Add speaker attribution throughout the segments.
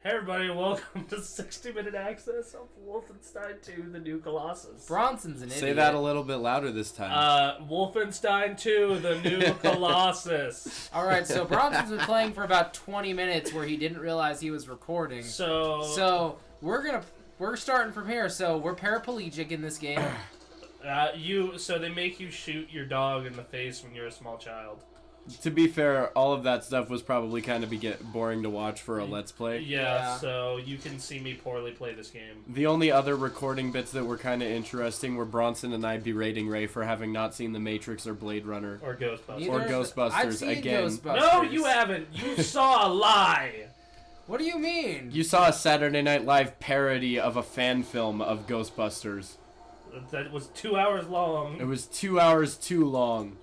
Speaker 1: Hey everybody, welcome to 60-minute access of Wolfenstein 2, the new Colossus.
Speaker 2: Bronson's an idiot.
Speaker 3: Say that a little bit louder this time.
Speaker 1: Wolfenstein 2, the new Colossus.
Speaker 2: Alright, so Bronson's been playing for about 20 minutes where he didn't realize he was recording. So we're starting from here. So we're paraplegic in this game.
Speaker 1: So they make you shoot your dog in the face when you're a small child.
Speaker 3: To be fair, all of that stuff was probably kind of boring to watch for a Let's Play.
Speaker 1: Yeah, so you can see me poorly play this game.
Speaker 3: The only other recording bits that were kind of interesting were Bronson and I berating Ray for having not seen The Matrix or Blade Runner.
Speaker 1: Or Ghostbusters.
Speaker 3: Or Ghostbusters
Speaker 2: I've seen
Speaker 3: again.
Speaker 2: Ghostbusters.
Speaker 1: No, you haven't. You saw a lie.
Speaker 2: What do you mean?
Speaker 3: You saw a Saturday Night Live parody of a fan film of Ghostbusters.
Speaker 1: That was 2 hours long.
Speaker 3: It was 2 hours too long.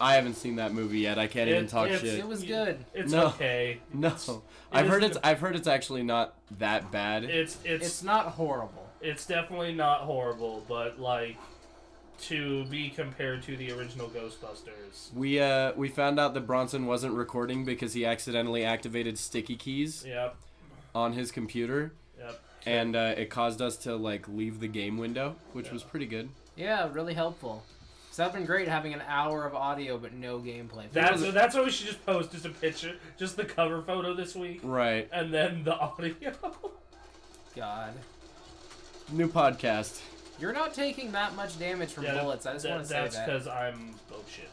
Speaker 3: I haven't seen that movie yet. I can't even talk shit.
Speaker 2: It was good.
Speaker 1: It's okay.
Speaker 3: No, I've heard it's actually not that bad.
Speaker 2: It's not horrible.
Speaker 1: It's definitely not horrible, but like to be compared to the original Ghostbusters.
Speaker 3: We found out that Bronson wasn't recording because he accidentally activated sticky keys.
Speaker 1: Yep.
Speaker 3: On his computer.
Speaker 1: Yep.
Speaker 3: And it caused us to like leave the game window, which was pretty good.
Speaker 2: Yeah, really helpful. So that'd been great having an hour of audio but no gameplay.
Speaker 1: That's what we should just post, just a picture, just the cover photo this week.
Speaker 3: Right.
Speaker 1: And then the audio.
Speaker 2: God.
Speaker 3: New podcast.
Speaker 2: You're not taking that much damage from bullets. I just want to say that.
Speaker 1: That's because I'm bullshit.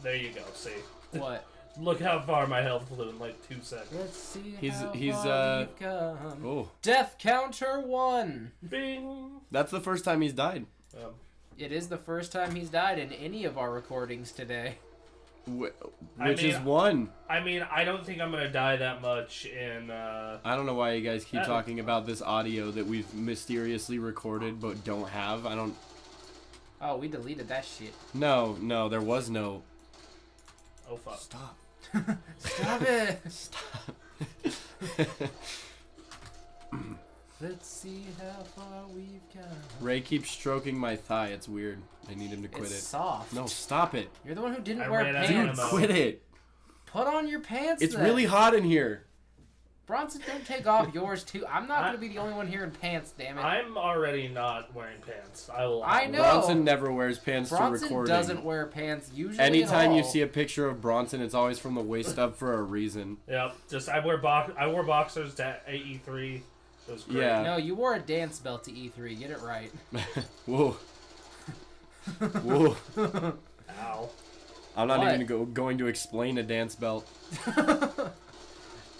Speaker 1: There you go. See.
Speaker 2: What?
Speaker 1: Look how far my health flew in like 2 seconds.
Speaker 2: Let's see
Speaker 3: he's
Speaker 2: far we've come.
Speaker 3: Oh.
Speaker 2: Death counter 1.
Speaker 1: Bing.
Speaker 3: That's the first time he's died.
Speaker 2: It is the first time he's died in any of our recordings today.
Speaker 3: Which is one.
Speaker 1: I mean, I don't think I'm going to die that much in...
Speaker 3: I don't know why you guys keep talking about this audio that we've mysteriously recorded but don't have. I don't...
Speaker 2: Oh, we deleted that shit.
Speaker 3: No, there was no...
Speaker 1: Oh, fuck.
Speaker 3: Stop.
Speaker 2: Stop it!
Speaker 3: Stop.
Speaker 2: Let's see how far we've come.
Speaker 3: Ray keeps stroking my thigh. It's weird. I need him to quit
Speaker 2: It's
Speaker 3: it.
Speaker 2: soft.
Speaker 3: No, stop it.
Speaker 2: You're the one who didn't
Speaker 1: I
Speaker 2: wear
Speaker 1: ran out of
Speaker 2: pants.
Speaker 1: ammo.
Speaker 3: Quit it.
Speaker 2: Put on your pants.
Speaker 3: It's
Speaker 2: then.
Speaker 3: really hot in here.
Speaker 2: Bronson, don't take off yours too. I'm not going to be the only one here in pants, damn it.
Speaker 1: I'm already not wearing pants.
Speaker 2: I know.
Speaker 3: Bronson never wears pants to recording.
Speaker 2: Bronson doesn't wear pants usually.
Speaker 3: Anytime
Speaker 2: at all.
Speaker 3: you see a picture of Bronson, it's always from the waist up for a reason.
Speaker 1: Yep. Just I wore boxers to AE3. It was great.
Speaker 3: Yeah.
Speaker 2: No, you wore a dance belt to E3. Get it right.
Speaker 3: Whoa. Whoa.
Speaker 1: Ow.
Speaker 3: I'm not even going to explain a dance belt.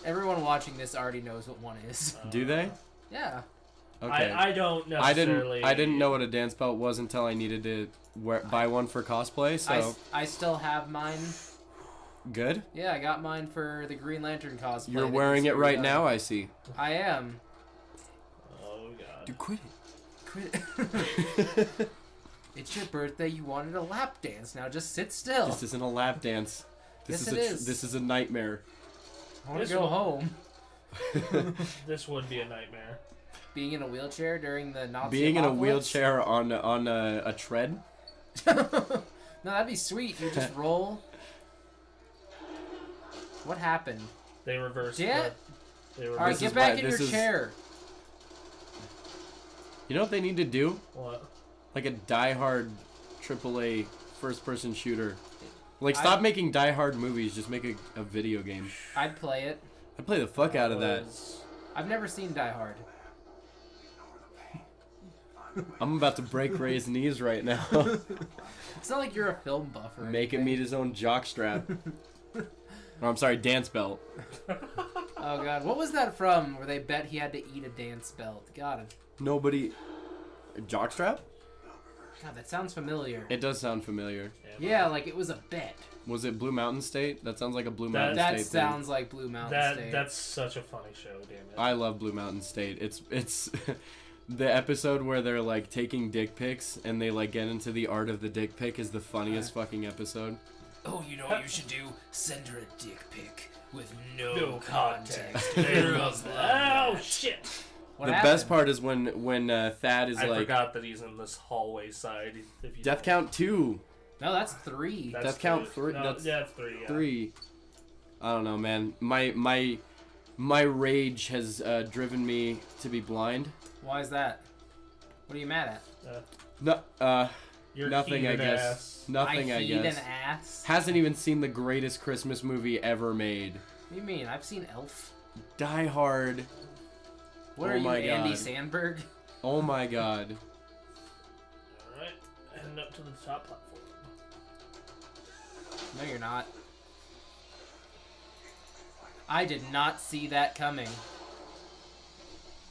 Speaker 2: Everyone watching this already knows what one is.
Speaker 3: Do they?
Speaker 2: Yeah.
Speaker 3: Okay.
Speaker 1: I don't necessarily...
Speaker 3: I didn't know what a dance belt was until I needed to buy one for cosplay, so...
Speaker 2: I still have mine.
Speaker 3: Good?
Speaker 2: Yeah, I got mine for the Green Lantern cosplay.
Speaker 3: You're wearing it right now, I see.
Speaker 2: I am.
Speaker 1: Oh, God.
Speaker 3: Dude, quit
Speaker 2: Quit it. It's your birthday. You wanted a lap dance. Now just sit still.
Speaker 3: This isn't a lap dance.
Speaker 2: Yes, it is.
Speaker 3: This is a nightmare.
Speaker 2: I want to go home.
Speaker 1: This would be a nightmare.
Speaker 2: Being in a wheelchair during the Nazi
Speaker 3: Being in a
Speaker 2: apocalypse?
Speaker 3: wheelchair on a tread?
Speaker 2: No, that'd be sweet. You just roll. What happened?
Speaker 1: They reversed
Speaker 2: Alright,
Speaker 3: This
Speaker 2: get
Speaker 3: is
Speaker 2: back
Speaker 3: why-
Speaker 2: in
Speaker 3: this
Speaker 2: your
Speaker 3: is-
Speaker 2: chair.
Speaker 3: You know what they need to do?
Speaker 1: What?
Speaker 3: Like a die-hard AAA first-person shooter. Like, stop making die-hard movies. Just make a video game.
Speaker 2: I'd play it.
Speaker 3: I'd play the fuck out of that.
Speaker 2: I've never seen Die Hard.
Speaker 3: I'm about to break Ray's knees right now.
Speaker 2: It's not like you're a film buff or
Speaker 3: Make him
Speaker 2: anything.
Speaker 3: meet his own jockstrap. Oh, I'm sorry, dance belt.
Speaker 2: Oh god, what was that from? Where they bet he had to eat a dance belt. God,
Speaker 3: Nobody... Jockstrap?
Speaker 2: God, that sounds familiar.
Speaker 3: It does sound familiar.
Speaker 2: Yeah, like it was a bet.
Speaker 3: Was it Blue Mountain State? That sounds like a Blue Mountain
Speaker 2: That
Speaker 3: State
Speaker 2: sounds like Blue Mountain State.
Speaker 1: That's such a funny show, damn it.
Speaker 3: I love Blue Mountain State. It's the episode where they're like taking dick pics and they like get into the art of the dick pic is the funniest fucking episode.
Speaker 2: Oh, you know what you should do? Send her a dick pic with no
Speaker 1: No
Speaker 2: context.
Speaker 1: context.
Speaker 2: Girls love
Speaker 1: Oh,
Speaker 2: that.
Speaker 1: shit.
Speaker 2: What
Speaker 3: The
Speaker 2: happened?
Speaker 3: best part is when Thad is
Speaker 1: I
Speaker 3: like
Speaker 1: forgot that he's in this hallway side. If you
Speaker 3: Death Count 2.
Speaker 2: No, that's 3.
Speaker 1: That's
Speaker 3: Death Count 3.
Speaker 1: No,
Speaker 3: That's
Speaker 1: yeah, it's 3. Yeah.
Speaker 3: 3. I don't know, man. My My rage has driven me to be blind.
Speaker 2: Why is that? What are you mad at?
Speaker 3: No,
Speaker 1: Your
Speaker 3: nothing, I guess.
Speaker 1: ass.
Speaker 3: Nothing, I guess.
Speaker 2: an ass?
Speaker 3: Hasn't even seen the greatest Christmas movie ever made.
Speaker 2: What do you mean? I've seen Elf.
Speaker 3: Die Hard.
Speaker 2: What
Speaker 3: Oh
Speaker 2: are you,
Speaker 3: my
Speaker 2: Andy
Speaker 3: God.
Speaker 2: Sandberg?
Speaker 3: Oh my god.
Speaker 1: Alright, heading up to the top platform.
Speaker 2: No, you're not. I did not see that coming.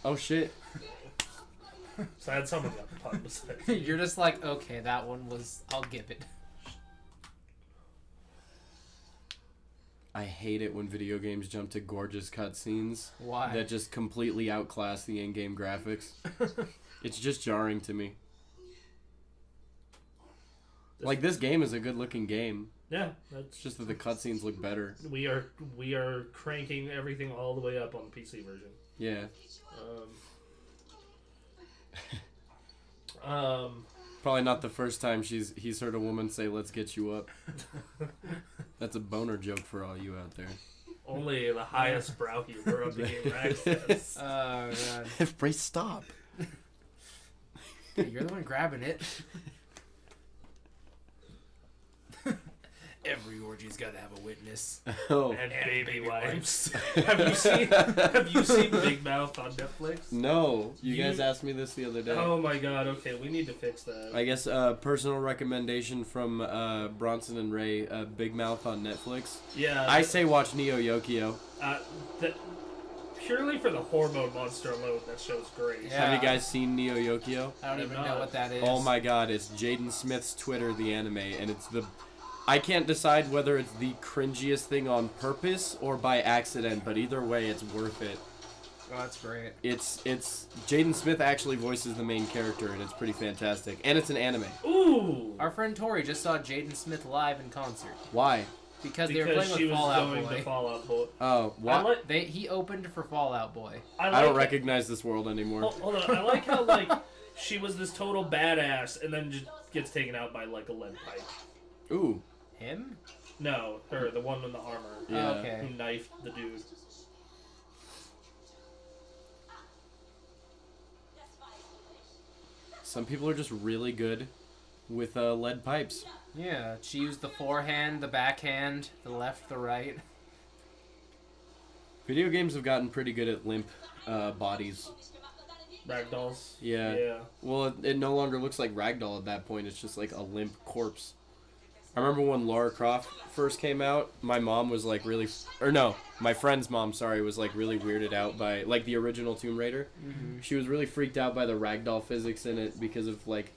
Speaker 3: Oh shit.
Speaker 1: So I had somebody on the top beside me.
Speaker 2: You're just like, okay, that one was... I'll give it.
Speaker 3: I hate it when video games jump to gorgeous cutscenes.
Speaker 2: Why?
Speaker 3: That just completely outclass the in-game graphics. It's just jarring to me. Like, this game is a good-looking game.
Speaker 1: Yeah, that's
Speaker 3: It's just that the cutscenes look better.
Speaker 1: we are cranking everything all the way up on the PC version.
Speaker 3: Yeah. Probably not the first time he's heard a woman say, "Let's get you up." That's a boner joke for all you out there.
Speaker 1: Only the highest brow humor of the game access.
Speaker 2: Oh, God.
Speaker 3: Brace, stop.
Speaker 2: Hey, you're the one grabbing it. Every orgy's gotta have a witness.
Speaker 3: Oh.
Speaker 1: And baby wipes. Have you seen Big Mouth on Netflix?
Speaker 3: No. You guys asked me this the other day.
Speaker 1: Oh my god, okay, we need to fix that.
Speaker 3: I guess personal recommendation from Bronson and Ray, Big Mouth on Netflix.
Speaker 1: Yeah.
Speaker 3: I say watch Neo Yokio.
Speaker 1: Purely for the hormone monster alone, that show's great.
Speaker 2: Yeah.
Speaker 3: Have you guys seen Neo Yokio?
Speaker 2: I don't even know what that is.
Speaker 3: Oh my god, it's Jaden Smith's Twitter, the anime, and it's the... I can't decide whether it's the cringiest thing on purpose or by accident, but either way, it's worth it.
Speaker 2: Oh, that's great.
Speaker 3: It's Jaden Smith actually voices the main character, and it's pretty fantastic. And it's an anime.
Speaker 1: Ooh!
Speaker 2: Our friend Tori just saw Jaden Smith live in concert.
Speaker 3: Why?
Speaker 2: Because they were playing
Speaker 1: she
Speaker 2: with
Speaker 1: was
Speaker 2: Fallout
Speaker 1: going
Speaker 2: Boy.
Speaker 1: to Fallout Boy.
Speaker 3: Oh, what?
Speaker 2: He opened for Fallout Boy.
Speaker 3: I don't recognize this world anymore.
Speaker 1: Hold on, I like how, like, she was this total badass and then just gets taken out by, like, a lead pipe.
Speaker 3: Ooh.
Speaker 2: Him?
Speaker 1: No, her, the one in the armor.
Speaker 3: Yeah.
Speaker 2: Oh, okay.
Speaker 1: Who knifed the dude.
Speaker 3: Some people are just really good with lead pipes.
Speaker 2: Yeah, she used the forehand, the backhand, the left, the right.
Speaker 3: Video games have gotten pretty good at limp bodies.
Speaker 1: Ragdolls.
Speaker 3: Yeah.
Speaker 1: Yeah.
Speaker 3: Well, it no longer looks like Ragdoll at that point. It's just like a limp corpse. I remember when Lara Croft first came out, my mom was like really... Or no, my friend's mom, sorry, was like really weirded out by... Like the original Tomb Raider.
Speaker 2: Mm-hmm.
Speaker 3: She was really freaked out by the Ragdoll physics in it because of like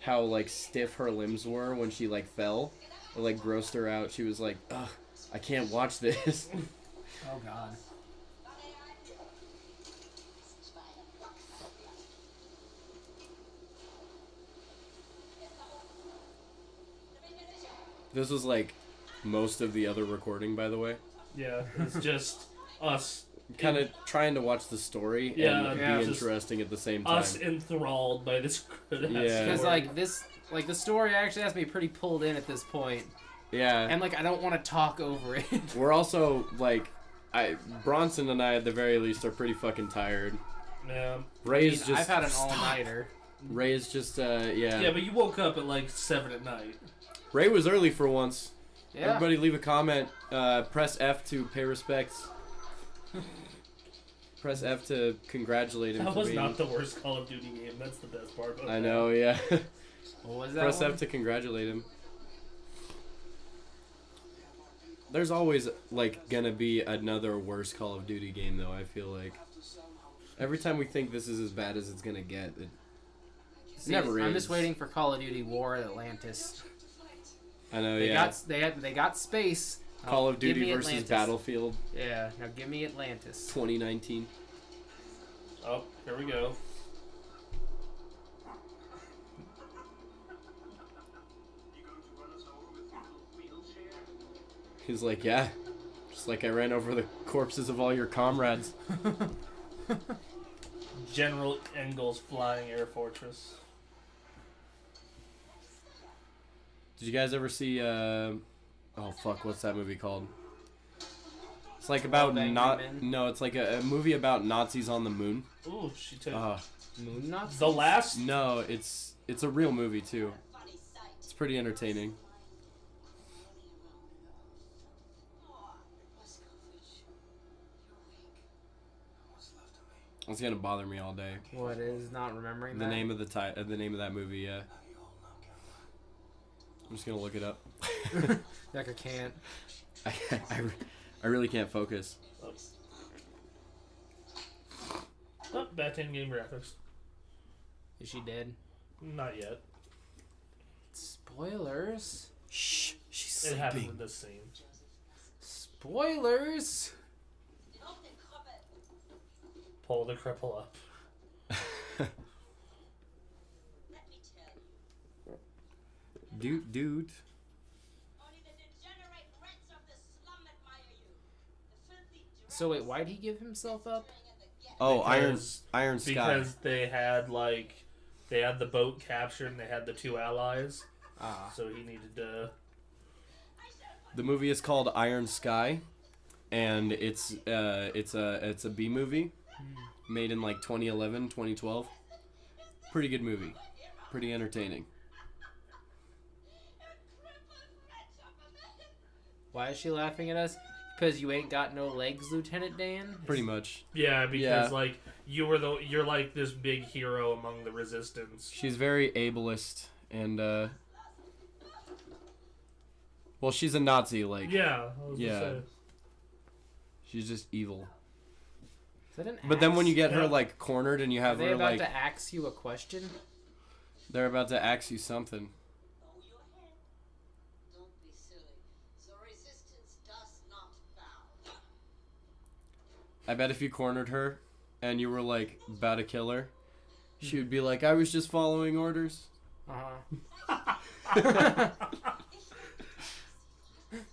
Speaker 3: how like stiff her limbs were when she like fell. It like grossed her out. She was like, ugh, I can't watch this.
Speaker 2: Oh, God.
Speaker 3: This was like most of the other recording, by the way.
Speaker 1: Yeah, it's just us.
Speaker 3: Kind of trying to watch the story
Speaker 1: Yeah,
Speaker 3: and
Speaker 1: yeah.
Speaker 3: be interesting at the same time.
Speaker 1: Us enthralled by this good
Speaker 3: Yeah.
Speaker 2: Because, like, the story actually has me pretty pulled in at this point.
Speaker 3: Yeah.
Speaker 2: And, like, I don't want to talk over it.
Speaker 3: We're also, like, Bronson and I, at the very least, are pretty fucking tired.
Speaker 1: Yeah.
Speaker 3: Ray's just...
Speaker 2: I've had an all-nighter.
Speaker 3: Ray is just, yeah.
Speaker 1: Yeah, but you woke up at like 7 at night.
Speaker 3: Ray was early for once.
Speaker 2: Yeah.
Speaker 3: Everybody leave a comment. Press F to pay respects. Press F to congratulate him
Speaker 1: That
Speaker 3: for
Speaker 1: was
Speaker 3: being...
Speaker 1: not the worst Call of Duty game. That's the best part about
Speaker 3: I know, yeah.
Speaker 2: What was that
Speaker 3: Press
Speaker 2: one?
Speaker 3: F to congratulate him. There's always, like, gonna be another worse Call of Duty game, though, I feel like. Every time we think this is as bad as it's gonna get, it never is.
Speaker 2: I'm just waiting for Call of Duty War at Atlantis.
Speaker 3: I know,
Speaker 2: They
Speaker 3: yeah.
Speaker 2: they got space.
Speaker 3: Call of
Speaker 2: Give
Speaker 3: Duty
Speaker 2: me
Speaker 3: versus
Speaker 2: Atlantis.
Speaker 3: Battlefield
Speaker 2: Yeah, now give me Atlantis.
Speaker 3: 2019.
Speaker 1: Oh, here we go.
Speaker 3: He's like, yeah, just like I ran over the corpses of all your comrades.
Speaker 1: General Engel's Flying Air Fortress.
Speaker 3: Did you guys ever see, oh fuck, what's that movie called? It's like about
Speaker 2: Angry Men?
Speaker 3: No, it's like a movie about Nazis on the moon.
Speaker 1: Ooh, she took
Speaker 2: Moon Nazis?
Speaker 1: the last.
Speaker 3: No, it's a real movie too. It's pretty entertaining. It's gonna bother me all day.
Speaker 2: What is not remembering
Speaker 3: The
Speaker 2: that?
Speaker 3: name of the name of that movie, yeah. I'm just gonna look it up.
Speaker 2: Like I can't.
Speaker 3: I really can't focus.
Speaker 1: Oh, back to in-game graphics.
Speaker 2: Is she dead?
Speaker 1: Not yet.
Speaker 2: Spoilers.
Speaker 3: Shh, she's
Speaker 1: It happened
Speaker 3: sleeping.
Speaker 1: in this scene.
Speaker 2: Spoilers.
Speaker 1: Pull the cripple up.
Speaker 3: Dude.
Speaker 2: So wait, why'd he give himself up?
Speaker 3: Oh,
Speaker 1: Because-
Speaker 3: Iron Sky.
Speaker 1: Because they had the boat captured and they had the two allies, so he needed to.
Speaker 3: The movie is called Iron Sky, and it's a B movie made in like 2011, 2012. Pretty good movie. Pretty entertaining.
Speaker 2: Why is she laughing at us? Because you ain't got no legs, Lieutenant Dan?
Speaker 3: Pretty much.
Speaker 1: Yeah, because
Speaker 3: Yeah.
Speaker 1: like you're like this big hero among the resistance.
Speaker 3: She's very ableist and well, she's a Nazi, like
Speaker 1: Yeah. I was
Speaker 3: Yeah.
Speaker 1: gonna say.
Speaker 3: she's just evil.
Speaker 2: Is that an
Speaker 3: But then when you get her
Speaker 1: Yeah.
Speaker 3: like cornered and you
Speaker 2: Are
Speaker 3: have
Speaker 2: they
Speaker 3: her
Speaker 2: about
Speaker 3: like
Speaker 2: to ask you a question?
Speaker 3: they're about to ask you something. I bet if you cornered her and you were like about to kill her, she would be like, I was just following orders.
Speaker 2: Uh-huh.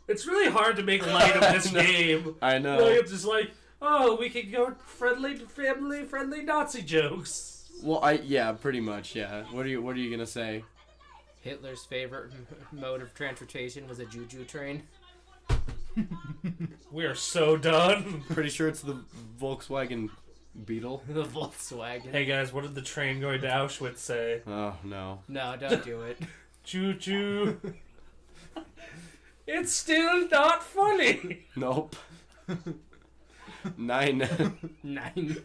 Speaker 1: It's really hard to make light of this game.
Speaker 3: I know.
Speaker 1: Like, it's just like, oh, we can go family-friendly Nazi jokes.
Speaker 3: Well, yeah, pretty much, yeah. What are you gonna say?
Speaker 2: Hitler's favorite mode of transportation was a juju train.
Speaker 1: We are so done.
Speaker 3: Pretty sure it's the Volkswagen Beetle.
Speaker 2: The Volkswagen.
Speaker 1: Hey guys, what did the train going to Auschwitz say?
Speaker 3: Oh no.
Speaker 2: No, don't do it.
Speaker 1: Choo choo. It's still not funny.
Speaker 3: Nope. 9.
Speaker 2: 9.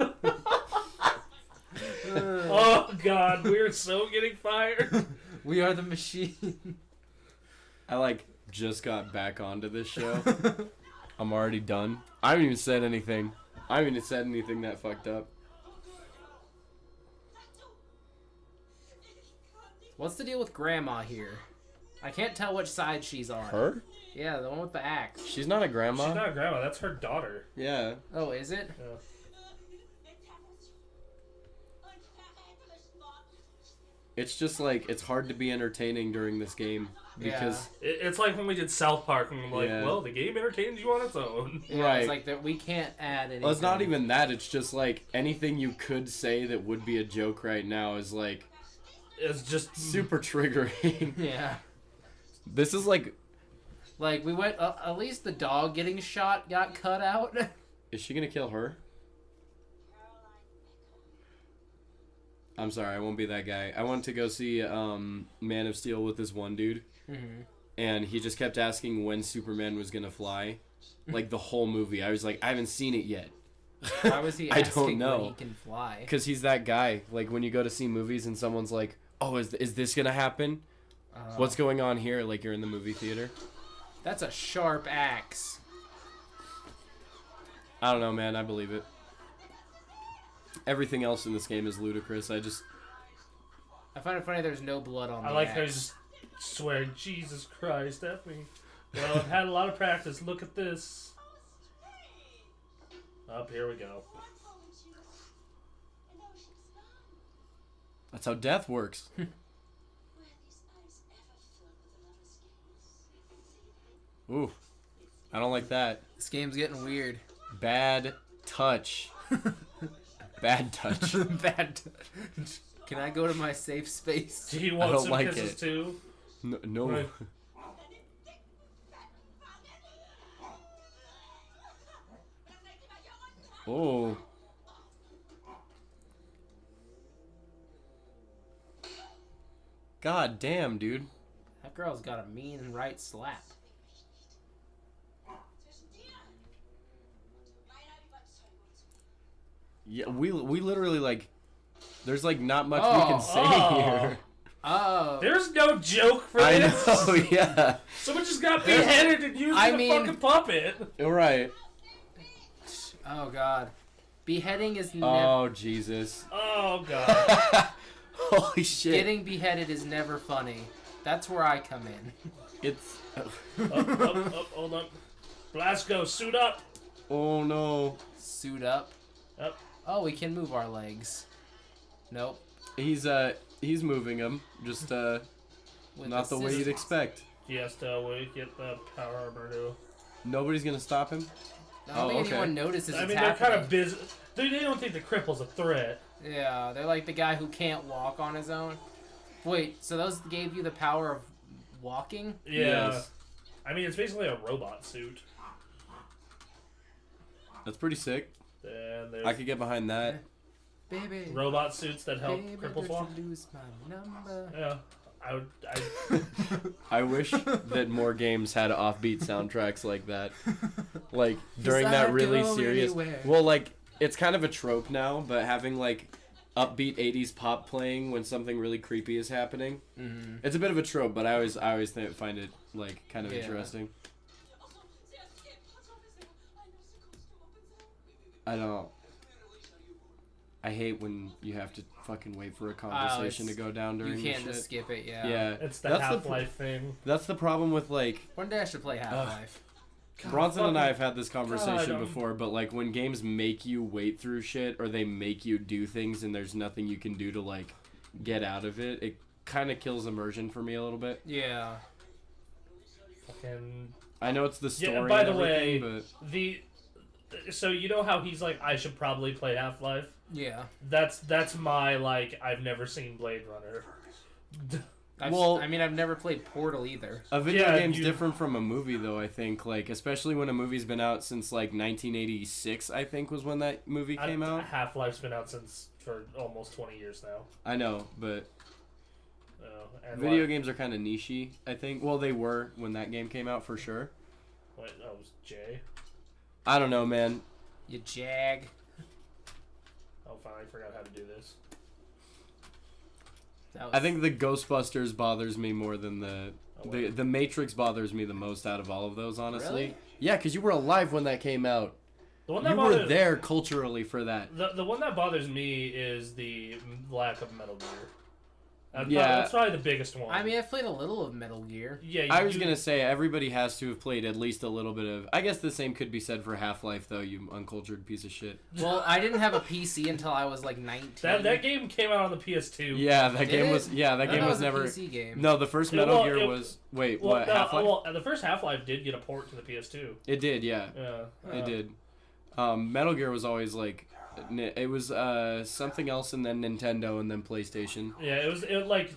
Speaker 1: Oh god, we're so getting fired.
Speaker 2: We are the machine.
Speaker 3: I like just got back onto this show. I'm already done. I haven't even said anything. I haven't even said anything that fucked up.
Speaker 2: What's the deal with Grandma here? I can't tell which side she's on.
Speaker 3: Her?
Speaker 2: Yeah, the one with the axe.
Speaker 3: She's not a grandma.
Speaker 1: She's not a grandma, that's her daughter.
Speaker 3: Yeah.
Speaker 2: Oh, is it?
Speaker 1: Yeah.
Speaker 3: It's just like it's hard to be entertaining during this game because
Speaker 1: It's like when we did South Park and I'm like,
Speaker 3: Yeah.
Speaker 1: well, the game entertains you on its own.
Speaker 2: Yeah,
Speaker 3: Right.
Speaker 2: It's like that we can't add anything.
Speaker 3: well, it's not even that. It's just like anything you could say that would be a joke right now is like
Speaker 1: It's just
Speaker 3: super triggering.
Speaker 2: Yeah.
Speaker 3: This is like,
Speaker 2: Like we went. At least the dog getting shot got cut out.
Speaker 3: is she gonna kill her? I'm sorry, I won't be that guy. I went to go see Man of Steel with this one dude, and he just kept asking when Superman was gonna fly, like the whole movie. I was like, I haven't seen it yet.
Speaker 2: Why was he
Speaker 3: I
Speaker 2: asking
Speaker 3: don't know.
Speaker 2: when he can fly?
Speaker 3: Because he's that guy. Like when you go to see movies and someone's like, "Oh, is this gonna happen? What's going on here?" Like you're in the movie theater.
Speaker 2: That's a sharp axe.
Speaker 3: I don't know, man. I believe it. Everything else in this game is ludicrous.
Speaker 2: I find it funny there's no blood on the
Speaker 1: I like
Speaker 2: axe.
Speaker 1: how he's just swearing, Jesus Christ, at me. Well, I've had a lot of practice. Look at this. Up, here we go.
Speaker 3: That's how death works. Ooh, I don't like that.
Speaker 2: This game's getting weird.
Speaker 3: Bad touch. Bad touch.
Speaker 2: Bad. Can I go to my safe space?
Speaker 1: Do you
Speaker 3: I
Speaker 1: want
Speaker 3: don't
Speaker 1: some
Speaker 3: like
Speaker 1: kisses
Speaker 3: it.
Speaker 1: too?
Speaker 3: No.
Speaker 1: Right.
Speaker 3: Oh. God damn, dude.
Speaker 2: That girl's got a mean and right slap.
Speaker 3: Yeah, we literally, like, there's, like, not much we can say here.
Speaker 2: Oh.
Speaker 1: There's no joke for
Speaker 3: I
Speaker 1: this.
Speaker 3: know, yeah.
Speaker 1: Someone just got beheaded and used a fucking puppet.
Speaker 3: You're right.
Speaker 2: Oh, God. Beheading is never...
Speaker 3: Oh, Jesus.
Speaker 1: Oh, God.
Speaker 3: Holy shit.
Speaker 2: Getting beheaded is never funny. That's where I come in.
Speaker 3: It's...
Speaker 1: Up, hold up. Blasco, suit up.
Speaker 3: Oh, no.
Speaker 2: Suit up.
Speaker 1: Up.
Speaker 2: Oh, we can move our legs. Nope.
Speaker 3: He's moving them. Just, not the way you'd expect.
Speaker 1: He has to get the power armor too.
Speaker 3: Nobody's gonna stop him?
Speaker 2: I don't think anyone notices
Speaker 1: I mean,
Speaker 2: it's
Speaker 1: they're
Speaker 2: happening.
Speaker 1: kind of busy. They don't think the cripple's a threat.
Speaker 2: Yeah, they're like the guy who can't walk on his own. Wait, so those gave you the power of walking?
Speaker 1: Yeah.
Speaker 3: Yes.
Speaker 1: I mean, it's basically a robot suit.
Speaker 3: That's pretty sick.
Speaker 1: And
Speaker 3: I could get behind that.
Speaker 2: Baby.
Speaker 1: Robot suits that help cripples walk.
Speaker 2: Lose my number.
Speaker 1: Yeah.
Speaker 3: I wish that more games had offbeat soundtracks like that. Like, during that really serious... Well, like, it's kind of a trope now, but having, like, upbeat 80s pop playing when something really creepy is happening.
Speaker 2: Mm-hmm.
Speaker 3: It's a bit of a trope, but I always find it, like, kind of interesting. I don't... I hate when you have to fucking wait for a conversation to go down during
Speaker 2: You can't
Speaker 3: this
Speaker 2: just
Speaker 3: shit.
Speaker 2: skip it, yeah.
Speaker 3: Yeah.
Speaker 1: It's the Half-Life thing.
Speaker 3: That's the problem with, like...
Speaker 2: One day I should play Half-Life.
Speaker 3: Bronson and I have had this conversation before, but, like, when games make you wait through shit, or they make you do things and there's nothing you can do to, like, get out of it, it kind of kills immersion for me a little bit.
Speaker 2: Yeah.
Speaker 1: Fucking...
Speaker 3: I know it's the story
Speaker 1: Yeah, by
Speaker 3: and
Speaker 1: the
Speaker 3: everything,
Speaker 1: way,
Speaker 3: but...
Speaker 1: So you know how he's like, I should probably play Half-Life?
Speaker 2: Yeah.
Speaker 1: That's my, like, I've never seen Blade Runner.
Speaker 2: I mean, I've never played Portal either.
Speaker 3: A video game's different from a movie, though, I think. Like, especially when a movie's been out since, like, 1986, I think, was when that movie came out.
Speaker 1: Half-Life's been out for almost 20 years now.
Speaker 3: I know, but...
Speaker 1: And
Speaker 3: video games are kind of niche-y, I think. Well, they were when that game came out, for sure.
Speaker 1: Wait, that was Jay?
Speaker 3: I don't know, man.
Speaker 2: You jag.
Speaker 1: Oh, fine, I forgot how to do this.
Speaker 3: I think the Ghostbusters bothers me more than the Matrix bothers me the most out of all of those, honestly.
Speaker 2: Really?
Speaker 3: Yeah, because you were alive when that came out.
Speaker 1: The one that
Speaker 3: you were there culturally for that.
Speaker 1: The one that bothers me is the lack of Metal Gear.
Speaker 3: Yeah.
Speaker 1: That's probably the biggest one.
Speaker 2: I mean, I've played a little of Metal Gear.
Speaker 1: Yeah,
Speaker 3: I was going to say, everybody has to have played at least a little bit of... I guess the same could be said for Half-Life, though, you uncultured piece of shit.
Speaker 2: Well, I didn't have a PC until I was like 19.
Speaker 1: That game came out on the PS2.
Speaker 3: Yeah, that game was... Yeah, that game was
Speaker 2: a
Speaker 3: never...
Speaker 2: PC game.
Speaker 3: No, the first Metal Gear was... Wait, what? Half-Life?
Speaker 1: Well, the first Half-Life did get a port to the PS2.
Speaker 3: It did, yeah. It did. Metal Gear was always like... It was something else and then Nintendo and then PlayStation.
Speaker 1: Yeah, it was like...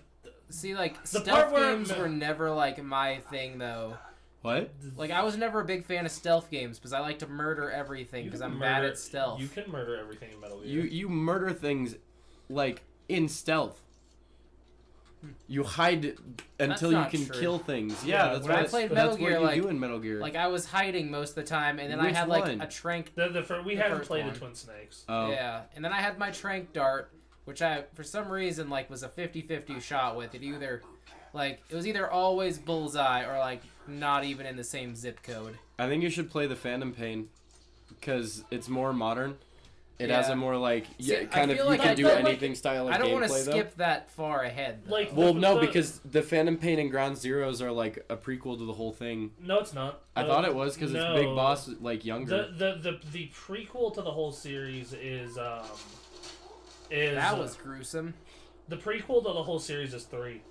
Speaker 2: See, like,
Speaker 1: The
Speaker 2: stealth
Speaker 1: part where-
Speaker 2: games were never, like, my thing, though.
Speaker 3: What?
Speaker 2: Like, I was never a big fan of stealth games because I like to murder everything because I'm bad at stealth.
Speaker 1: You can murder everything in Metal Gear.
Speaker 3: You murder things, like, in stealth. You hide until you can kill things. Yeah, that's
Speaker 1: when
Speaker 3: what
Speaker 1: I played
Speaker 2: Metal Gear,
Speaker 3: what you
Speaker 2: like-
Speaker 3: do in Metal Gear.
Speaker 2: Like, I was hiding most of the time, and then I
Speaker 3: Which
Speaker 2: had, like,
Speaker 3: one?
Speaker 2: a trank...
Speaker 1: We hadn't
Speaker 2: first
Speaker 1: played
Speaker 2: one.
Speaker 1: the Twin Snakes.
Speaker 3: Oh.
Speaker 2: Yeah, and then I had my trank dart, which I, for some reason, like, was a 50-50 shot with. It was either always bullseye or, like, not even in the same zip code.
Speaker 3: I think you should play the Phantom Pain, because it's more modern. It has a more, like,
Speaker 2: See,
Speaker 3: kind of,
Speaker 2: like
Speaker 3: you can
Speaker 2: I
Speaker 3: do
Speaker 2: feel like
Speaker 3: anything style of
Speaker 2: I don't
Speaker 3: gameplay,
Speaker 2: want to
Speaker 3: though.
Speaker 2: skip that far ahead. Though.
Speaker 1: Like,
Speaker 3: Well, no, because the Phantom Pain and Ground Zeroes are, like, a prequel to the whole thing.
Speaker 1: No, it's not.
Speaker 3: I thought it was, because it's Big Boss, like, younger.
Speaker 1: The prequel to the whole series is
Speaker 2: that was gruesome.
Speaker 1: The prequel to the whole series is 3.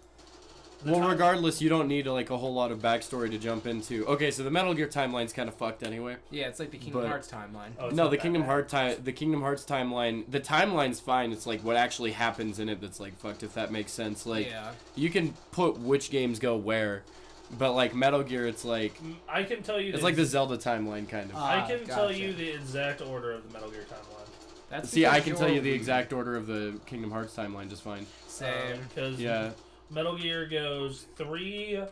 Speaker 3: Well, regardless, you don't need like a whole lot of backstory to jump into. Okay, so the Metal Gear timeline's kind of fucked anyway.
Speaker 2: Yeah, it's like the Kingdom Hearts timeline.
Speaker 1: Oh,
Speaker 3: No, the Kingdom Hearts timeline. The timeline's fine. It's like what actually happens in it that's like fucked. If that makes sense. Like
Speaker 2: Yeah.
Speaker 3: you can put which games go where, But like Metal Gear, it's like
Speaker 1: I can tell you.
Speaker 3: it's like the Zelda timeline kind of.
Speaker 1: I can tell
Speaker 2: gotcha.
Speaker 1: you the exact order of the Metal Gear timeline.
Speaker 2: That's
Speaker 3: See, I
Speaker 2: because
Speaker 3: can tell you
Speaker 2: you're
Speaker 3: the
Speaker 2: weird.
Speaker 3: exact order of the Kingdom Hearts timeline just fine.
Speaker 2: Same.
Speaker 1: Because
Speaker 3: Yeah.
Speaker 1: Metal Gear goes 3,